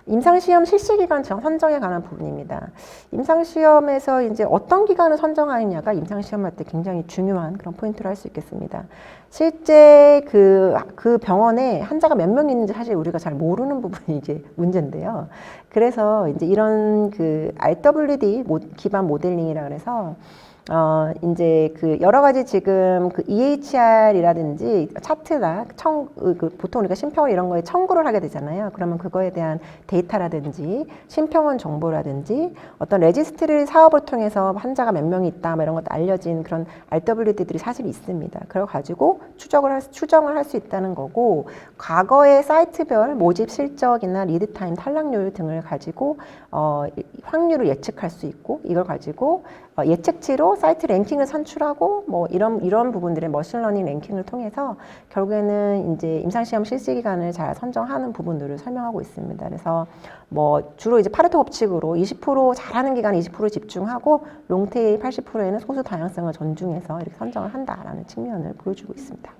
임상시험 실시기간 선정에 관한 부분입니다. 임상시험에서 이제 어떤 기간을 선정하느냐가 임상시험 할 때 굉장히 중요한 그런 포인트를 할 수 있겠습니다. 실제 그 병원에 환자가 몇 명 있는지 사실 우리가 잘 모르는 부분이 이제 문제인데요. 그래서 이제 이런 그 RWD 기반 모델링이라 그래서 이제 그 여러 가지 지금 그 EHR이라든지 차트나 보통 우리가 심평원 이런 거에 청구를 하게 되잖아요. 그러면 그거에 대한 데이터라든지 심평원 정보라든지 어떤 레지스트리 사업을 통해서 환자가 몇 명이 있다, 뭐 이런 것도 알려진 그런 RWD들이 사실 있습니다. 그래 가지고 추정을 할 수 있다는 거고, 과거의 사이트별 모집 실적이나 리드 타임, 탈락률 등을 가지고 확률을 예측할 수 있고, 이걸 가지고 예측치로 사이트 랭킹을 산출하고 뭐 이런 부분들의 머신러닝 랭킹을 통해서 결국에는 이제 임상시험 실시 기간을 잘 선정하는 부분들을 설명하고 있습니다. 그래서 뭐 주로 이제 파레토 법칙으로 20% 잘하는 기간 20% 집중하고 롱테일 80%에는 소수 다양성을 존중해서 이렇게 선정을 한다라는 측면을 보여주고 있습니다.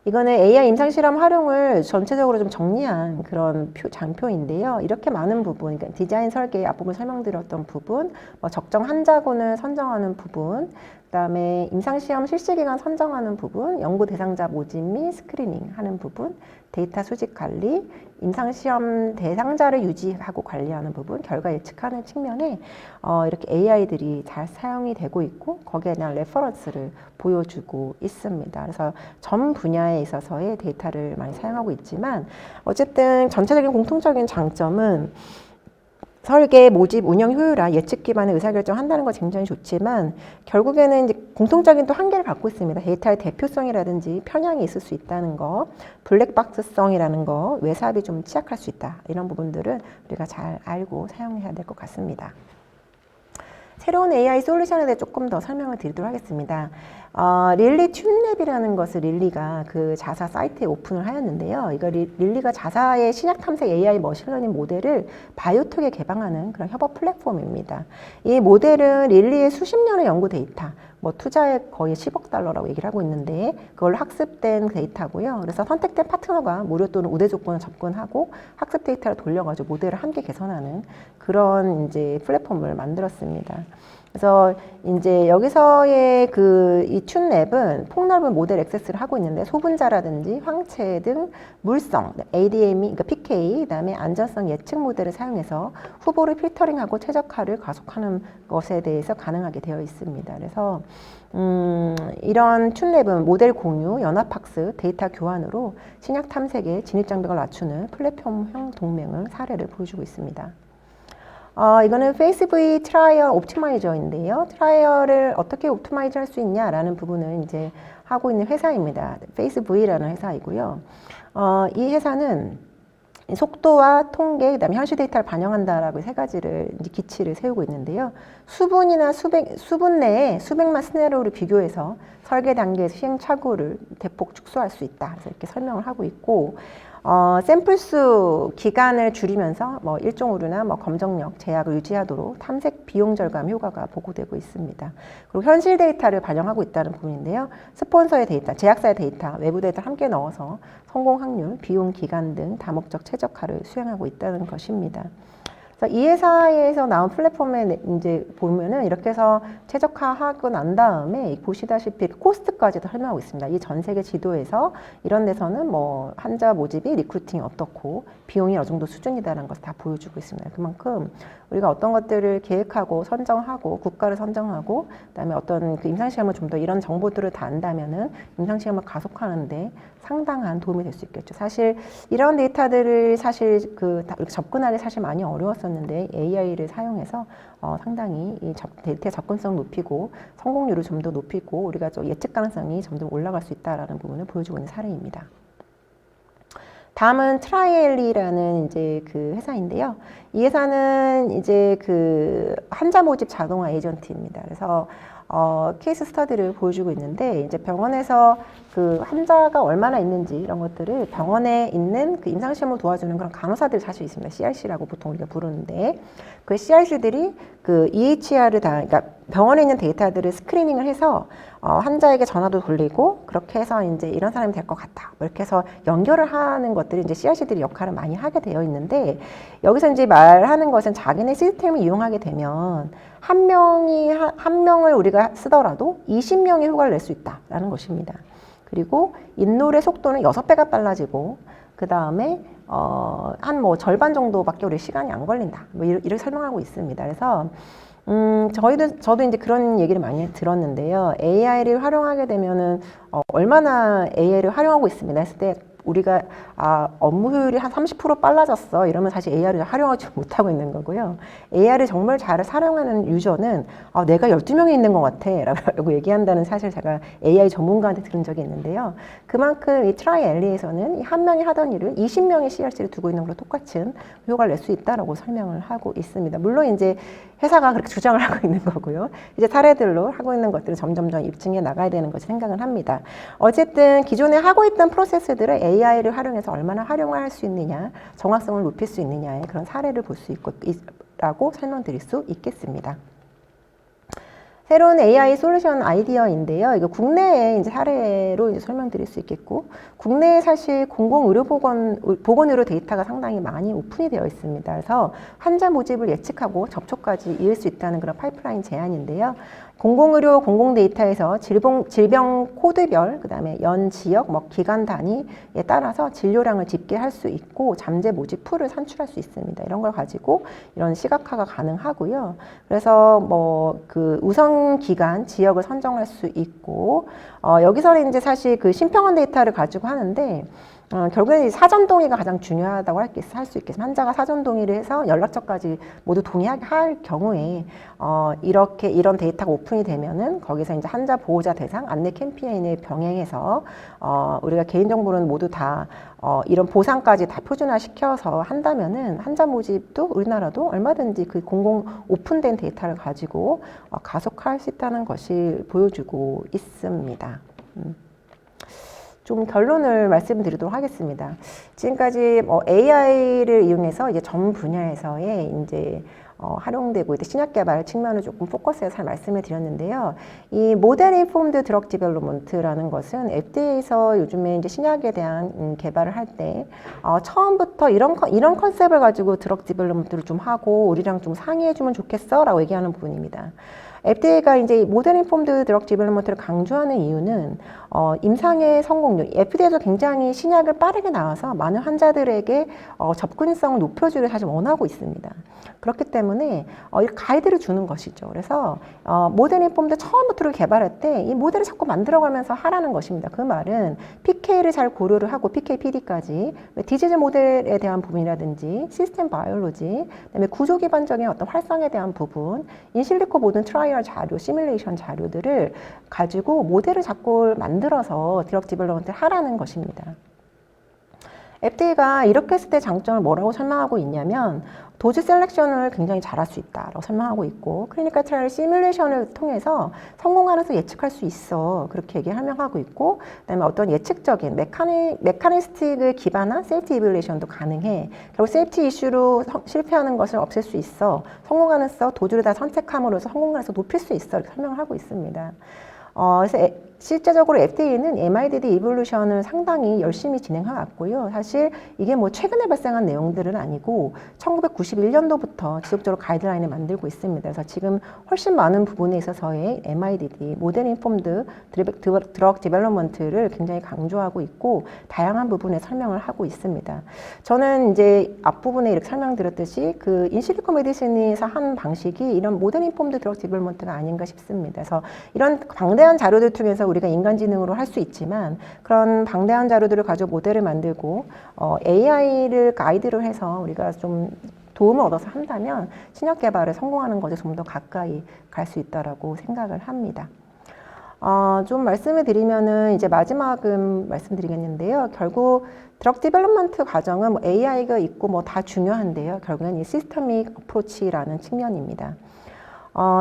이거는 AI 임상실험 활용을 전체적으로 좀 정리한 그런 장표인데요. 이렇게 많은 부분, 그러니까 디자인 설계 앞부분 설명드렸던 부분, 뭐 적정 환자군을 선정하는 부분, 그다음에 임상시험 실시기간 선정하는 부분, 연구 대상자 모집 및 스크리닝 하는 부분, 데이터 수집 관리, 임상시험 대상자를 유지하고 관리하는 부분, 결과 예측하는 측면에 이렇게 AI들이 잘 사용이 되고 있고 거기에 대한 레퍼런스를 보여주고 있습니다. 그래서 전 분야에 있어서의 데이터를 많이 사용하고 있지만 어쨌든 전체적인 공통적인 장점은 설계, 모집, 운영 효율화, 예측 기반의 의사결정 한다는 거 굉장히 좋지만 결국에는 이제 공통적인 또 한계를 갖고 있습니다. 데이터의 대표성이라든지 편향이 있을 수 있다는 거, 블랙박스성이라는 거, 외삽이 좀 취약할 수 있다. 이런 부분들은 우리가 잘 알고 사용해야 될 것 같습니다. 새로운 AI 솔루션에 대해 조금 더 설명을 드리도록 하겠습니다. 릴리 튠랩이라는 것을 릴리가 그 자사 사이트에 오픈을 하였는데요. 이거 릴리가 자사의 신약 탐색 AI 머신러닝 모델을 바이오톡에 개방하는 그런 협업 플랫폼입니다. 이 모델은 릴리의 수십 년의 연구 데이터, 뭐 투자액 거의 10억 달러라고 얘기를 하고 있는데 그걸로 학습된 데이터고요. 그래서 선택된 파트너가 무료 또는 우대 조건을 접근하고 학습 데이터를 돌려가지고 모델을 함께 개선하는 그런 이제 플랫폼을 만들었습니다. 그래서 이제 여기서의 이 튠랩은 폭넓은 모델 액세스를 하고 있는데 소분자라든지 황체 등 물성, ADME, 그러니까 PK, 그다음에 안전성 예측 모델을 사용해서 후보를 필터링하고 최적화를 가속하는 것에 대해서 가능하게 되어 있습니다. 그래서 이런 튠랩은 모델 공유, 연합학습, 데이터 교환으로 신약 탐색의 진입 장벽을 낮추는 플랫폼형 동맹을 사례를 보여주고 있습니다. 이거는 페이스V 트라이얼 옵티마이저인데요. 트라이얼을 어떻게 옵티마이저 할 수 있냐라는 부분을 이제 하고 있는 회사입니다. 페이스V라는 회사이고요. 이 회사는 속도와 통계, 그다음에 현실 데이터를 반영한다라고 세 가지를 이제 기치를 세우고 있는데요. 수분이나 수분 내에 수백만 시나리오를 비교해서 설계 단계에서 시행착오를 대폭 축소할 수 있다. 그래서 이렇게 설명을 하고 있고, 샘플수 기간을 줄이면서 뭐 일종 오류나 뭐 검정력 제약을 유지하도록 탐색 비용 절감 효과가 보고되고 있습니다. 그리고 현실 데이터를 반영하고 있다는 부분인데요. 스폰서의 데이터, 제약사의 데이터, 외부 데이터를 함께 넣어서 성공 확률, 비용 기간 등 다목적 최적화를 수행하고 있다는 것입니다. 그래서 이 회사에서 나온 플랫폼에 이제 보면은 이렇게 해서 최적화하고 난 다음에 보시다시피 코스트까지도 설명하고 있습니다. 이 전 세계 지도에서 이런 데서는 뭐 환자 모집이 리크루팅이 어떻고 비용이 어느 정도 수준이다라는 것을 다 보여주고 있습니다. 그만큼 우리가 어떤 것들을 계획하고 선정하고 국가를 선정하고 그다음에 어떤 그 임상시험을 좀 더 이런 정보들을 다 안다면은 임상시험을 가속화하는데 상당한 도움이 될 수 있겠죠. 사실 이런 데이터들을 사실 접근하기 사실 많이 어려웠었는데 AI를 사용해서 상당히 이 데이터의 접근성 높이고 성공률을 좀 더 높이고 우리가 좀 예측 가능성이 점점 올라갈 수 있다라는 부분을 보여주고 있는 사례입니다. 다음은 트라이엘리라는 이제 그 회사인데요. 이 회사는 이제 그 환자 모집 자동화 에이전트입니다. 그래서 케이스 스터디를 보여주고 있는데 이제 병원에서 그 환자가 얼마나 있는지 이런 것들을 병원에 있는 그 임상시험을 도와주는 그런 간호사들이 사실 있습니다. CRC라고 보통 우리가 부르는데 그 CRC들이 그 EHR을 그러니까 병원에 있는 데이터들을 스크리닝을 해서 환자에게 전화도 돌리고 그렇게 해서 이제 이런 사람이 될 것 같다. 뭐 이렇게 해서 연결을 하는 것들이 이제 CRC들이 역할을 많이 하게 되어 있는데 여기서 이제 말하는 것은 자기네 시스템을 이용하게 되면 한 명을 우리가 쓰더라도 20명의 효과를 낼 수 있다라는 것입니다. 그리고 인놀의 속도는 6배가 빨라지고 그 다음에 한 뭐 절반 정도밖에 우리 시간이 안 걸린다. 뭐 이렇게 설명하고 있습니다. 그래서 저도 이제 그런 얘기를 많이 들었는데요. AI를 활용하게 되면은 얼마나 AI를 활용하고 있습니다 했을 때 우리가 업무 효율이 한 30% 빨라졌어 이러면 사실 AI를 활용하지 못하고 있는 거고요. AI를 정말 잘 사용하는 유저는 내가 12명이 있는 것 같아 라고 얘기한다는 사실 제가 AI 전문가한테 들은 적이 있는데요. 그만큼 이 트라이엘리에서는 한 명이 하던 일을 20명의 CRC를 두고 있는 거로 똑같은 효과를 낼 수 있다라고 설명을 하고 있습니다. 물론 이제 회사가 그렇게 주장을 하고 있는 거고요. 이제 사례들로 하고 있는 것들을 점점점 입증해 나가야 되는 것이 생각을 합니다. 어쨌든 기존에 하고 있던 프로세스들을 AI를 활용해서 얼마나 활용할 수 있느냐, 정확성을 높일 수 있느냐의 그런 사례를 볼 수 있고 설명드릴 수 있겠습니다. 새로운 AI 솔루션 아이디어인데요. 이거 국내에 이제 사례로 이제 설명드릴 수 있겠고, 국내에 사실 공공의료보건의료 데이터가 상당히 많이 오픈이 되어 있습니다. 그래서 환자 모집을 예측하고 접촉까지 이을 수 있다는 그런 파이프라인 제안인데요. 공공의료 공공데이터에서 질병 코드별, 그 다음에 연 지역, 기간 단위에 따라서 진료량을 집계할 수 있고 잠재 모집 풀을 산출할 수 있습니다. 이런 걸 가지고 이런 시각화가 가능하고요. 그래서 그 우선 기간, 지역을 선정할 수 있고 여기서는 이제 사실 그 심평원 데이터를 가지고 하는데 결국에 사전 동의가 가장 중요하다고 할 수 있겠습니다. 환자가 사전 동의를 해서 연락처까지 모두 동의하게 할 경우에 이런 데이터가 오픈이 되면은 거기서 이제 환자 보호자 대상 안내 캠페인을 병행해서 우리가 개인정보는 모두 다 이런 보상까지 다 표준화 시켜서 한다면은 환자 모집도 우리나라도 얼마든지 그 공공 오픈된 데이터를 가지고 가속화할 수 있다는 것을 보여주고 있습니다. 좀 결론을 말씀드리도록 하겠습니다. 지금까지 AI를 이용해서 이제 전 분야에서의 이제 활용되고 있는 신약 개발 측면을 조금 포커스해서 잘 말씀을 드렸는데요. 이 모델 인폼드 드럭 디벨롭먼트라는 것은 FDA에서 요즘에 이제 신약에 대한 개발을 할 때 처음부터 이런 컨셉을 가지고 드럭 디벨롭먼트를 좀 하고 우리랑 좀 상의해주면 좋겠어라고 얘기하는 부분입니다. FDA가 이제 모델 인폼드 드럭 디벨롭먼트를 강조하는 이유는 임상의 성공률, FDA도 굉장히 신약을 빠르게 나와서 많은 환자들에게 접근성을 높여주기를 사실 원하고 있습니다. 그렇기 때문에 이 가이드를 주는 것이죠. 그래서 모델 인폼드 처음부터 개발할 때 이 모델을 자꾸 만들어가면서 하라는 것입니다. 그 말은 PK를 잘 고려를 하고 PK, PD까지 디지즈 모델에 대한 부분이라든지 시스템 바이올로지, 그다음에 구조 기반적인 어떤 활성에 대한 부분, 인실리코 모든 트라이얼 자료, 시뮬레이션 자료들을 가지고 모델을 자꾸 만들어서 드럭 디벨롭먼트를 하라는 것입니다. FDA가 이렇게 했을 때 장점을 뭐라고 설명하고 있냐면 도즈 셀렉션을 굉장히 잘할 수 있다라고 설명하고 있고 클리니컬 트라이얼 시뮬레이션을 통해서 성공 가능성을 예측할 수 있어 그렇게 설명하고 있고 그다음에 어떤 예측적인 메카니스틱을 기반한 세이프티 이블레이션도 가능해 결국 세이프티 이슈로 실패하는 것을 없앨 수 있어 성공 가능성 도주를 다 선택함으로써 성공 가능성을 높일 수 있어 이렇게 설명을 하고 있습니다. 그래서 실제적으로 FDA는 MIDD 이볼루션을 상당히 열심히 진행해왔고요. 사실 이게 뭐 최근에 발생한 내용들은 아니고 1991년도부터 지속적으로 가이드라인을 만들고 있습니다. 그래서 지금 훨씬 많은 부분에 있어서의 MIDD, 모델 인폼드 드럭 디벨롭먼트를 굉장히 강조하고 있고 다양한 부분에 설명을 하고 있습니다. 저는 이제 앞부분에 이렇게 설명드렸듯이 그 인실리코 메디신에서 한 방식이 이런 모델 인폼드 드럭 디벨롭먼트가 아닌가 싶습니다. 그래서 이런 방대한 자료들 통해서 우리가 인간지능으로 할 수 있지만 그런 방대한 자료들을 가지고 모델을 만들고 AI를 가이드로 해서 우리가 좀 도움을 얻어서 한다면 신약 개발에 성공하는 것에 좀 더 가까이 갈 수 있다라고 생각을 합니다. 좀 말씀을 드리면은 이제 마지막은 말씀드리겠는데요. 결국 드럭 디벨롭먼트 과정은 뭐 AI가 있고 뭐 다 중요한데요. 결국엔 이 시스테믹 어프로치라는 측면입니다.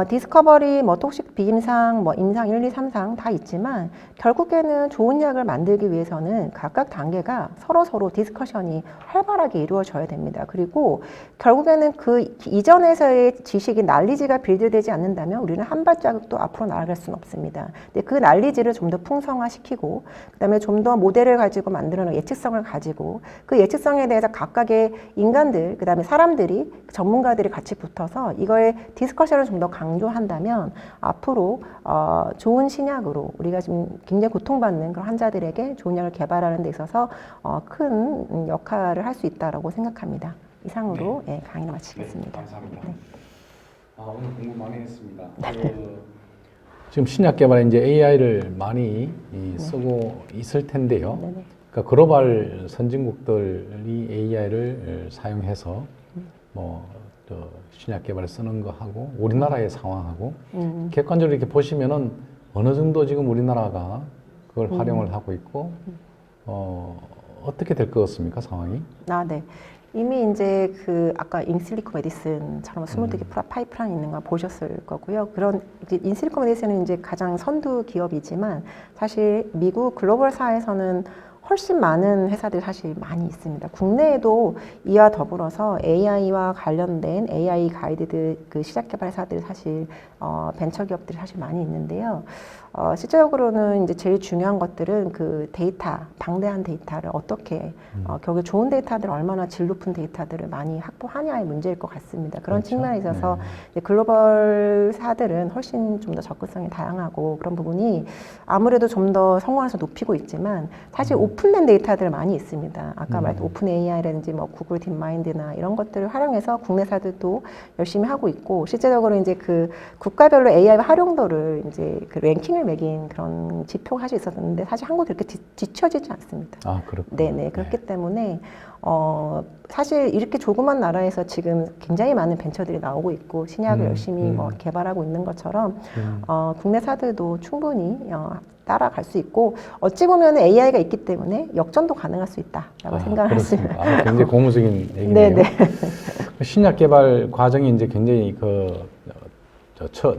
디스커버리, 뭐 톡식 비임상, 뭐 임상 1, 2, 3상 다 있지만 결국에는 좋은 약을 만들기 위해서는 각각 단계가 서로 디스커션이 활발하게 이루어져야 됩니다. 그리고 결국에는 그 이전에서의 지식이 난리지가 빌드되지 않는다면 우리는 한 발자국도 앞으로 나아갈 수는 없습니다. 근데 그 난리지를 좀 더 풍성화시키고 그다음에 좀 더 모델을 가지고 만들어놓은 예측성을 가지고 그 예측성에 대해서 각각의 인간들, 그다음에 사람들이 전문가들이 같이 붙어서 이거의 디스커션을 좀 더 강조한다면 앞으로 좋은 신약으로 우리가 지금 굉장히 고통받는 그런 환자들에게 좋은 약을 개발하는 데 있어서 큰 역할을 할 수 있다고 생각합니다. 이상으로 네. 강의를 마치겠습니다. 네, 감사합니다. 네. 오늘 공부 많이 했습니다. 지금 신약 개발에 이제 AI를 많이 쓰고 있을 텐데요. 네네. 그러니까 글로벌 선진국들이 AI를 사용해서 신약 개발에 쓰는 거하고 우리나라의 상황하고 객관적으로 이렇게 보시면은 어느 정도 지금 우리나라가 그걸 활용을 하고 있고 어떻게 될 것 같습니까, 상황이? 네. 이미 이제 그 아까 인실리코 메디슨처럼 20개 파이프라인 있는 거 보셨을 거고요. 그런 이제 인실리코 메디슨은 이제 가장 선두 기업이지만 사실 미국 글로벌사에서는 훨씬 많은 회사들이 사실 많이 있습니다. 국내에도 이와 더불어서 AI와 관련된 AI 가이드들 그 시작 개발 회사들이 사실 벤처 기업들이 사실 많이 있는데요. 실제적으로는 이제 제일 중요한 것들은 그 데이터, 방대한 데이터를 어떻게 결국에 좋은 데이터들을 얼마나 질 높은 데이터들을 많이 확보하냐의 문제일 것 같습니다. 그런 그렇죠. 측면에 있어서 이제 글로벌사들은 훨씬 좀 더 접근성이 다양하고 그런 부분이 아무래도 좀 더 성공해서 높이고 있지만 사실 오픈된 데이터들 많이 있습니다. 아까 말했던 오픈 AI라든지 뭐 구글 딥마인드나 이런 것들을 활용해서 국내사들도 열심히 하고 있고 실제적으로 이제 그 국가별로 AI 활용도를 이제 그 랭킹을 매긴 그런 지표가 사실 있었는데 사실 한국도 이렇게 뒤처지지 않습니다. 그렇군요. 네네. 그렇기 때문에 사실 이렇게 조그만 나라에서 지금 굉장히 많은 벤처들이 나오고 있고 신약을 열심히 개발하고 있는 것처럼 국내사들도 충분히 따라갈 수 있고 어찌 보면 AI가 있기 때문에 역전도 가능할 수 있다라고 생각을 했습니다. 굉장히 고무적인 얘기네요. 네네. 신약 개발 과정이 이제 굉장히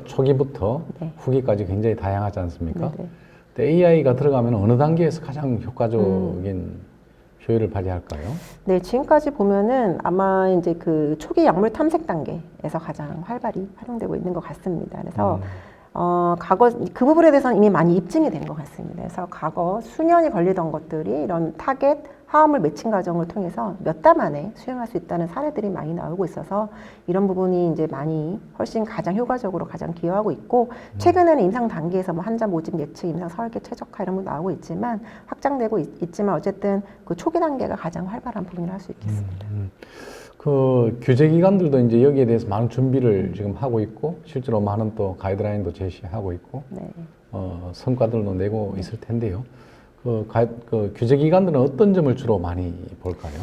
초기부터 네. 후기까지 굉장히 다양하지 않습니까? 네네. 근데 AI가 들어가면 어느 단계에서 가장 효과적인 효율을 발휘할까요? 네, 지금까지 보면은 아마 이제 그 초기 약물 탐색 단계에서 가장 활발히 활용되고 있는 것 같습니다. 그래서 과거 그 부분에 대해서는 이미 많이 입증이 된 것 같습니다. 그래서 과거 수년이 걸리던 것들이 이런 타겟 화합물 매칭 과정을 통해서 몇 달 만에 수행할 수 있다는 사례들이 많이 나오고 있어서 이런 부분이 이제 많이 훨씬 가장 효과적으로 가장 기여하고 있고 최근에는 임상 단계에서 뭐 환자 모집 예측, 임상 설계, 최적화 이런 거 나오고 있지만 확장되고 있지만 어쨌든 그 초기 단계가 가장 활발한 부분이라 할 수 있겠습니다. 그 규제 기관들도 이제 여기에 대해서 많은 준비를 지금 하고 있고 실제로 많은 또 가이드라인도 제시하고 있고 네. 성과들도 내고 있을 텐데요. 그 규제 기관들은 어떤 점을 주로 많이 볼까요?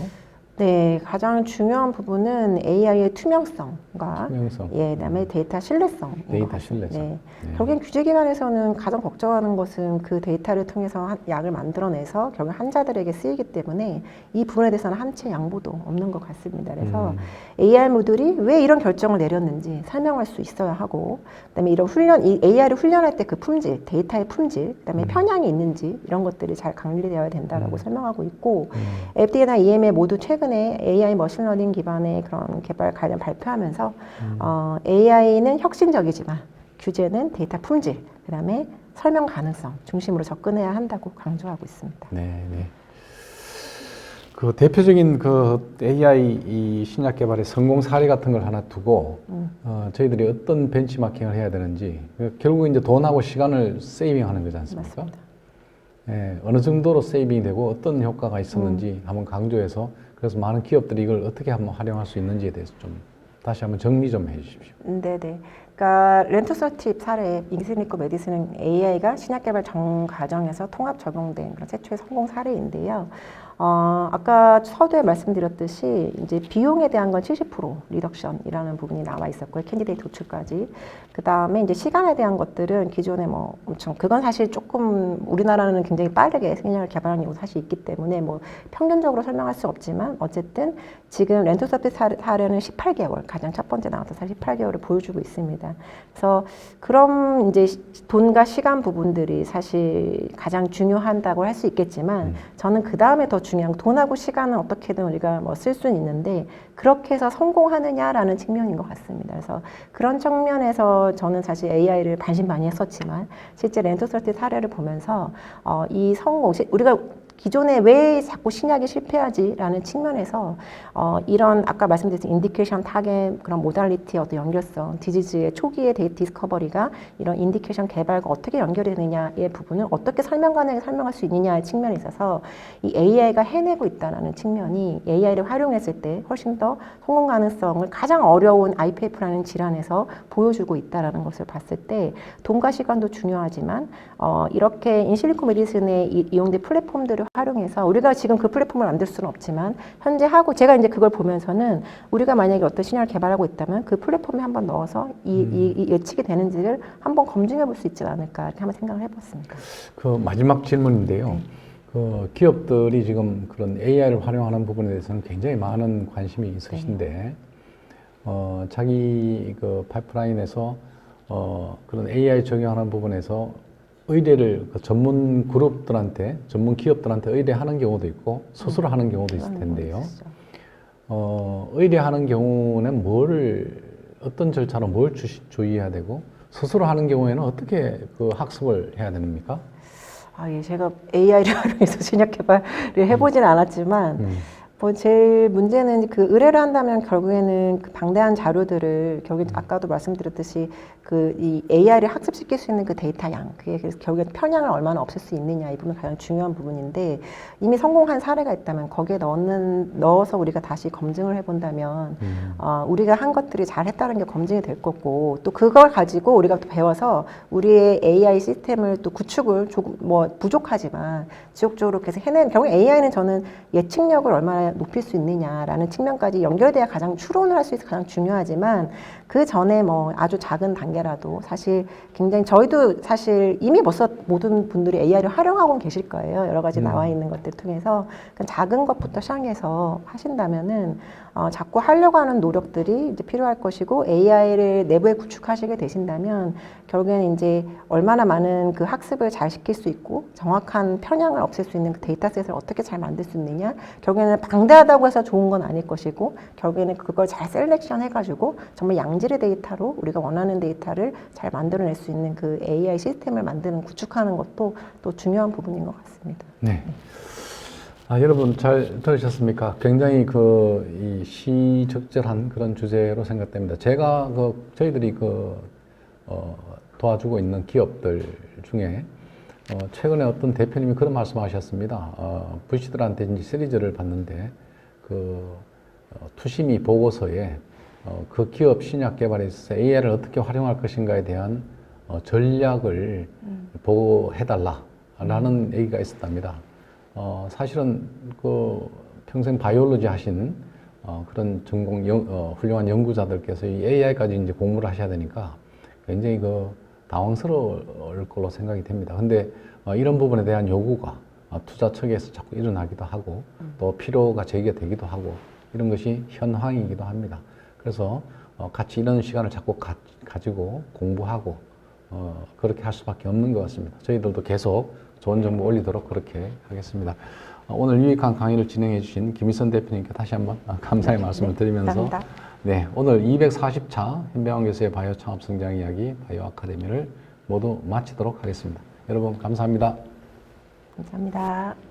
네, 가장 중요한 부분은 AI의 투명성과 그다음에 데이터 신뢰성인 것 같습니다. 네. 결국엔 규제기관에서는 가장 걱정하는 것은 그 데이터를 통해서 약을 만들어내서 결국 환자들에게 쓰이기 때문에 이 부분에 대해서는 한 채 양보도 없는 것 같습니다. 그래서 AI 모듈이 왜 이런 결정을 내렸는지 설명할 수 있어야 하고, 그다음에 이런 이 AI를 훈련할 때 그 품질, 데이터의 품질, 그다음에 편향이 있는지 이런 것들이 잘 관리되어야 된다라고 설명하고 있고, FDA나 EMA 모두 최근에 AI 머신러닝 기반의 그런 개발 관련 발표하면서 AI는 혁신적이지만 규제는 데이터 품질, 그다음에 설명 가능성 중심으로 접근해야 한다고 강조하고 있습니다. 네, 네. 그 대표적인 그 AI 이 신약 개발의 성공 사례 같은 걸 하나 두고 저희들이 어떤 벤치마킹을 해야 되는지 결국 이제 돈하고 시간을 세이빙하는 거지 않습니까? 맞습니다. 예, 어느 정도로 세이빙이 되고 어떤 효과가 있었는지 한번 강조해서 그래서 많은 기업들이 이걸 어떻게 한번 활용할 수 있는지에 대해서 좀 다시 한번 정리 좀 해주십시오. 네네. 그러니까 렌토서팁 사례 인실리코 메디슨은 AI가 신약 개발 전 과정에서 통합 적용된 그런 최초의 성공 사례인데요. 아까 서두에 말씀드렸듯이 이제 비용에 대한 건 70% 리덕션이라는 부분이 나와 있었고요. 캔디데이트 도출까지. 그 다음에 이제 시간에 대한 것들은 기존에 뭐 엄청 그건 사실 조금 우리나라는 굉장히 빠르게 생약을 개발하는 경우가 사실 있기 때문에 뭐 평균적으로 설명할 수 없지만 어쨌든 지금 렌토서팁 사례는 18개월 가장 첫 번째 나왔던 사례 18개월을 보여주고 있습니다. 그래서 그럼 이제 돈과 시간 부분들이 사실 가장 중요한다고 할 수 있겠지만 저는 그 다음에 더 중요한 돈하고 시간은 어떻게든 우리가 뭐 쓸 수는 있는데 그렇게 해서 성공하느냐라는 측면인 것 같습니다. 그래서 그런 측면에서 저는 사실 AI를 반신반의했었지만 실제 렌토서티 사례를 보면서 이 성공 우리가 기존에 왜 자꾸 신약이 실패하지라는 측면에서 이런 아까 말씀드린 인디케이션 타겟 그런 모달리티의 어떤 연결성, 디지즈의 초기의 데이터 디스커버리가 이런 인디케이션 개발과 어떻게 연결이 되느냐의 부분을 어떻게 설명 가능하게 설명할 수 있느냐의 측면에 있어서 이 AI가 해내고 있다는 측면이 AI를 활용했을 때 훨씬 더 성공 가능성을 가장 어려운 IPF라는 질환에서 보여주고 있다는 것을 봤을 때 돈과 시간도 중요하지만 이렇게 인실리코 메디슨에 이용된 플랫폼들을 활용해서 우리가 지금 그 플랫폼을 만들 수는 없지만 현재 하고 제가 이제 그걸 보면서는 우리가 만약에 어떤 신약을 개발하고 있다면 그 플랫폼에 한번 넣어서 이 예측이 되는지를 한번 검증해 볼 수 있지 않을까 이렇게 한번 생각을 해봤습니다. 그 마지막 질문인데요. 네. 그 기업들이 지금 그런 AI를 활용하는 부분에 대해서는 굉장히 많은 관심이 있으신데 자기 그 파이프라인에서 그런 AI 적용하는 부분에서 의뢰를 그 전문 그룹들한테, 전문 기업들한테 의뢰하는 경우도 있고 스스로 하는 경우도 있을 텐데요. 의뢰하는 경우는 어떤 절차로 뭘 주의해야 되고 스스로 하는 경우에는 어떻게 그 학습을 해야 됩니까? 예, 제가 AI를 활용해서 신약 개발을 해보진 않았지만 뭐 제일 문제는 그 의뢰를 한다면 결국에는 그 방대한 자료들을 아까도 말씀드렸듯이 그 이 AI를 학습시킬 수 있는 그 데이터 양 그게 그래서 결국에 편향을 얼마나 없앨 수 있느냐 이 부분이 가장 중요한 부분인데 이미 성공한 사례가 있다면 거기에 넣어서 우리가 다시 검증을 해본다면 우리가 한 것들이 잘했다는 게 검증이 될 거고 또 그걸 가지고 우리가 또 배워서 우리의 AI 시스템을 또 구축을 조금 뭐 부족하지만 지속적으로 계속 해낸 결국 AI는 저는 예측력을 얼마나 높일 수 있느냐라는 측면까지 연결돼야 가장 추론을 할 수 있어서 가장 중요하지만 그 전에 뭐 아주 작은 단계라도 사실 굉장히 저희도 사실 이미 벌써 모든 분들이 AI를 활용하고 계실 거예요. 여러 가지 나와 있는 것들 통해서 작은 것부터 시작해서 하신다면은 자꾸 하려고 하는 노력들이 이제 필요할 것이고 AI를 내부에 구축하시게 되신다면 결국에는 이제 얼마나 많은 그 학습을 잘 시킬 수 있고 정확한 편향을 없앨 수 있는 그 데이터셋을 어떻게 잘 만들 수 있느냐 결국에는 방대하다고 해서 좋은 건 아닐 것이고 결국에는 그걸 잘 셀렉션 해가지고 정말 양질의 데이터로 우리가 원하는 데이터를 잘 만들어낼 수 있는 그 AI 시스템을 만드는 구축하는 것도 또 중요한 부분인 것 같습니다. 네. 여러분 잘 들으셨습니까? 굉장히 이 시적절한 그런 주제로 생각됩니다. 제가 저희들이 도와주고 있는 기업들 중에 최근에 어떤 대표님이 그런 말씀하셨습니다. VC들한테 이제 시리즈를 봤는데 투심이 보고서에 그 기업 신약 개발에 있어서 AI를 어떻게 활용할 것인가에 대한 전략을 보고해달라라는 얘기가 있었답니다. 사실은 평생 바이올로지 하신 그런 훌륭한 연구자들께서 이 AI까지 이제 공부를 하셔야 되니까 굉장히 당황스러울 걸로 생각이 됩니다. 근데 이런 부분에 대한 요구가 투자 측에서 자꾸 일어나기도 하고 또 필요가 제기가 되기도 하고 이런 것이 현황이기도 합니다. 그래서 같이 이런 시간을 자꾸 가지고 공부하고 그렇게 할 수밖에 없는 것 같습니다. 저희들도 계속 좋은 정보 올리도록 그렇게 하겠습니다. 오늘 유익한 강의를 진행해 주신 김희선 대표님께 다시 한번 감사의 말씀을 드리면서 네, 오늘 240차 현병환 교수의 바이오 창업 성장 이야기 바이오 아카데미를 모두 마치도록 하겠습니다. 여러분 감사합니다. 감사합니다.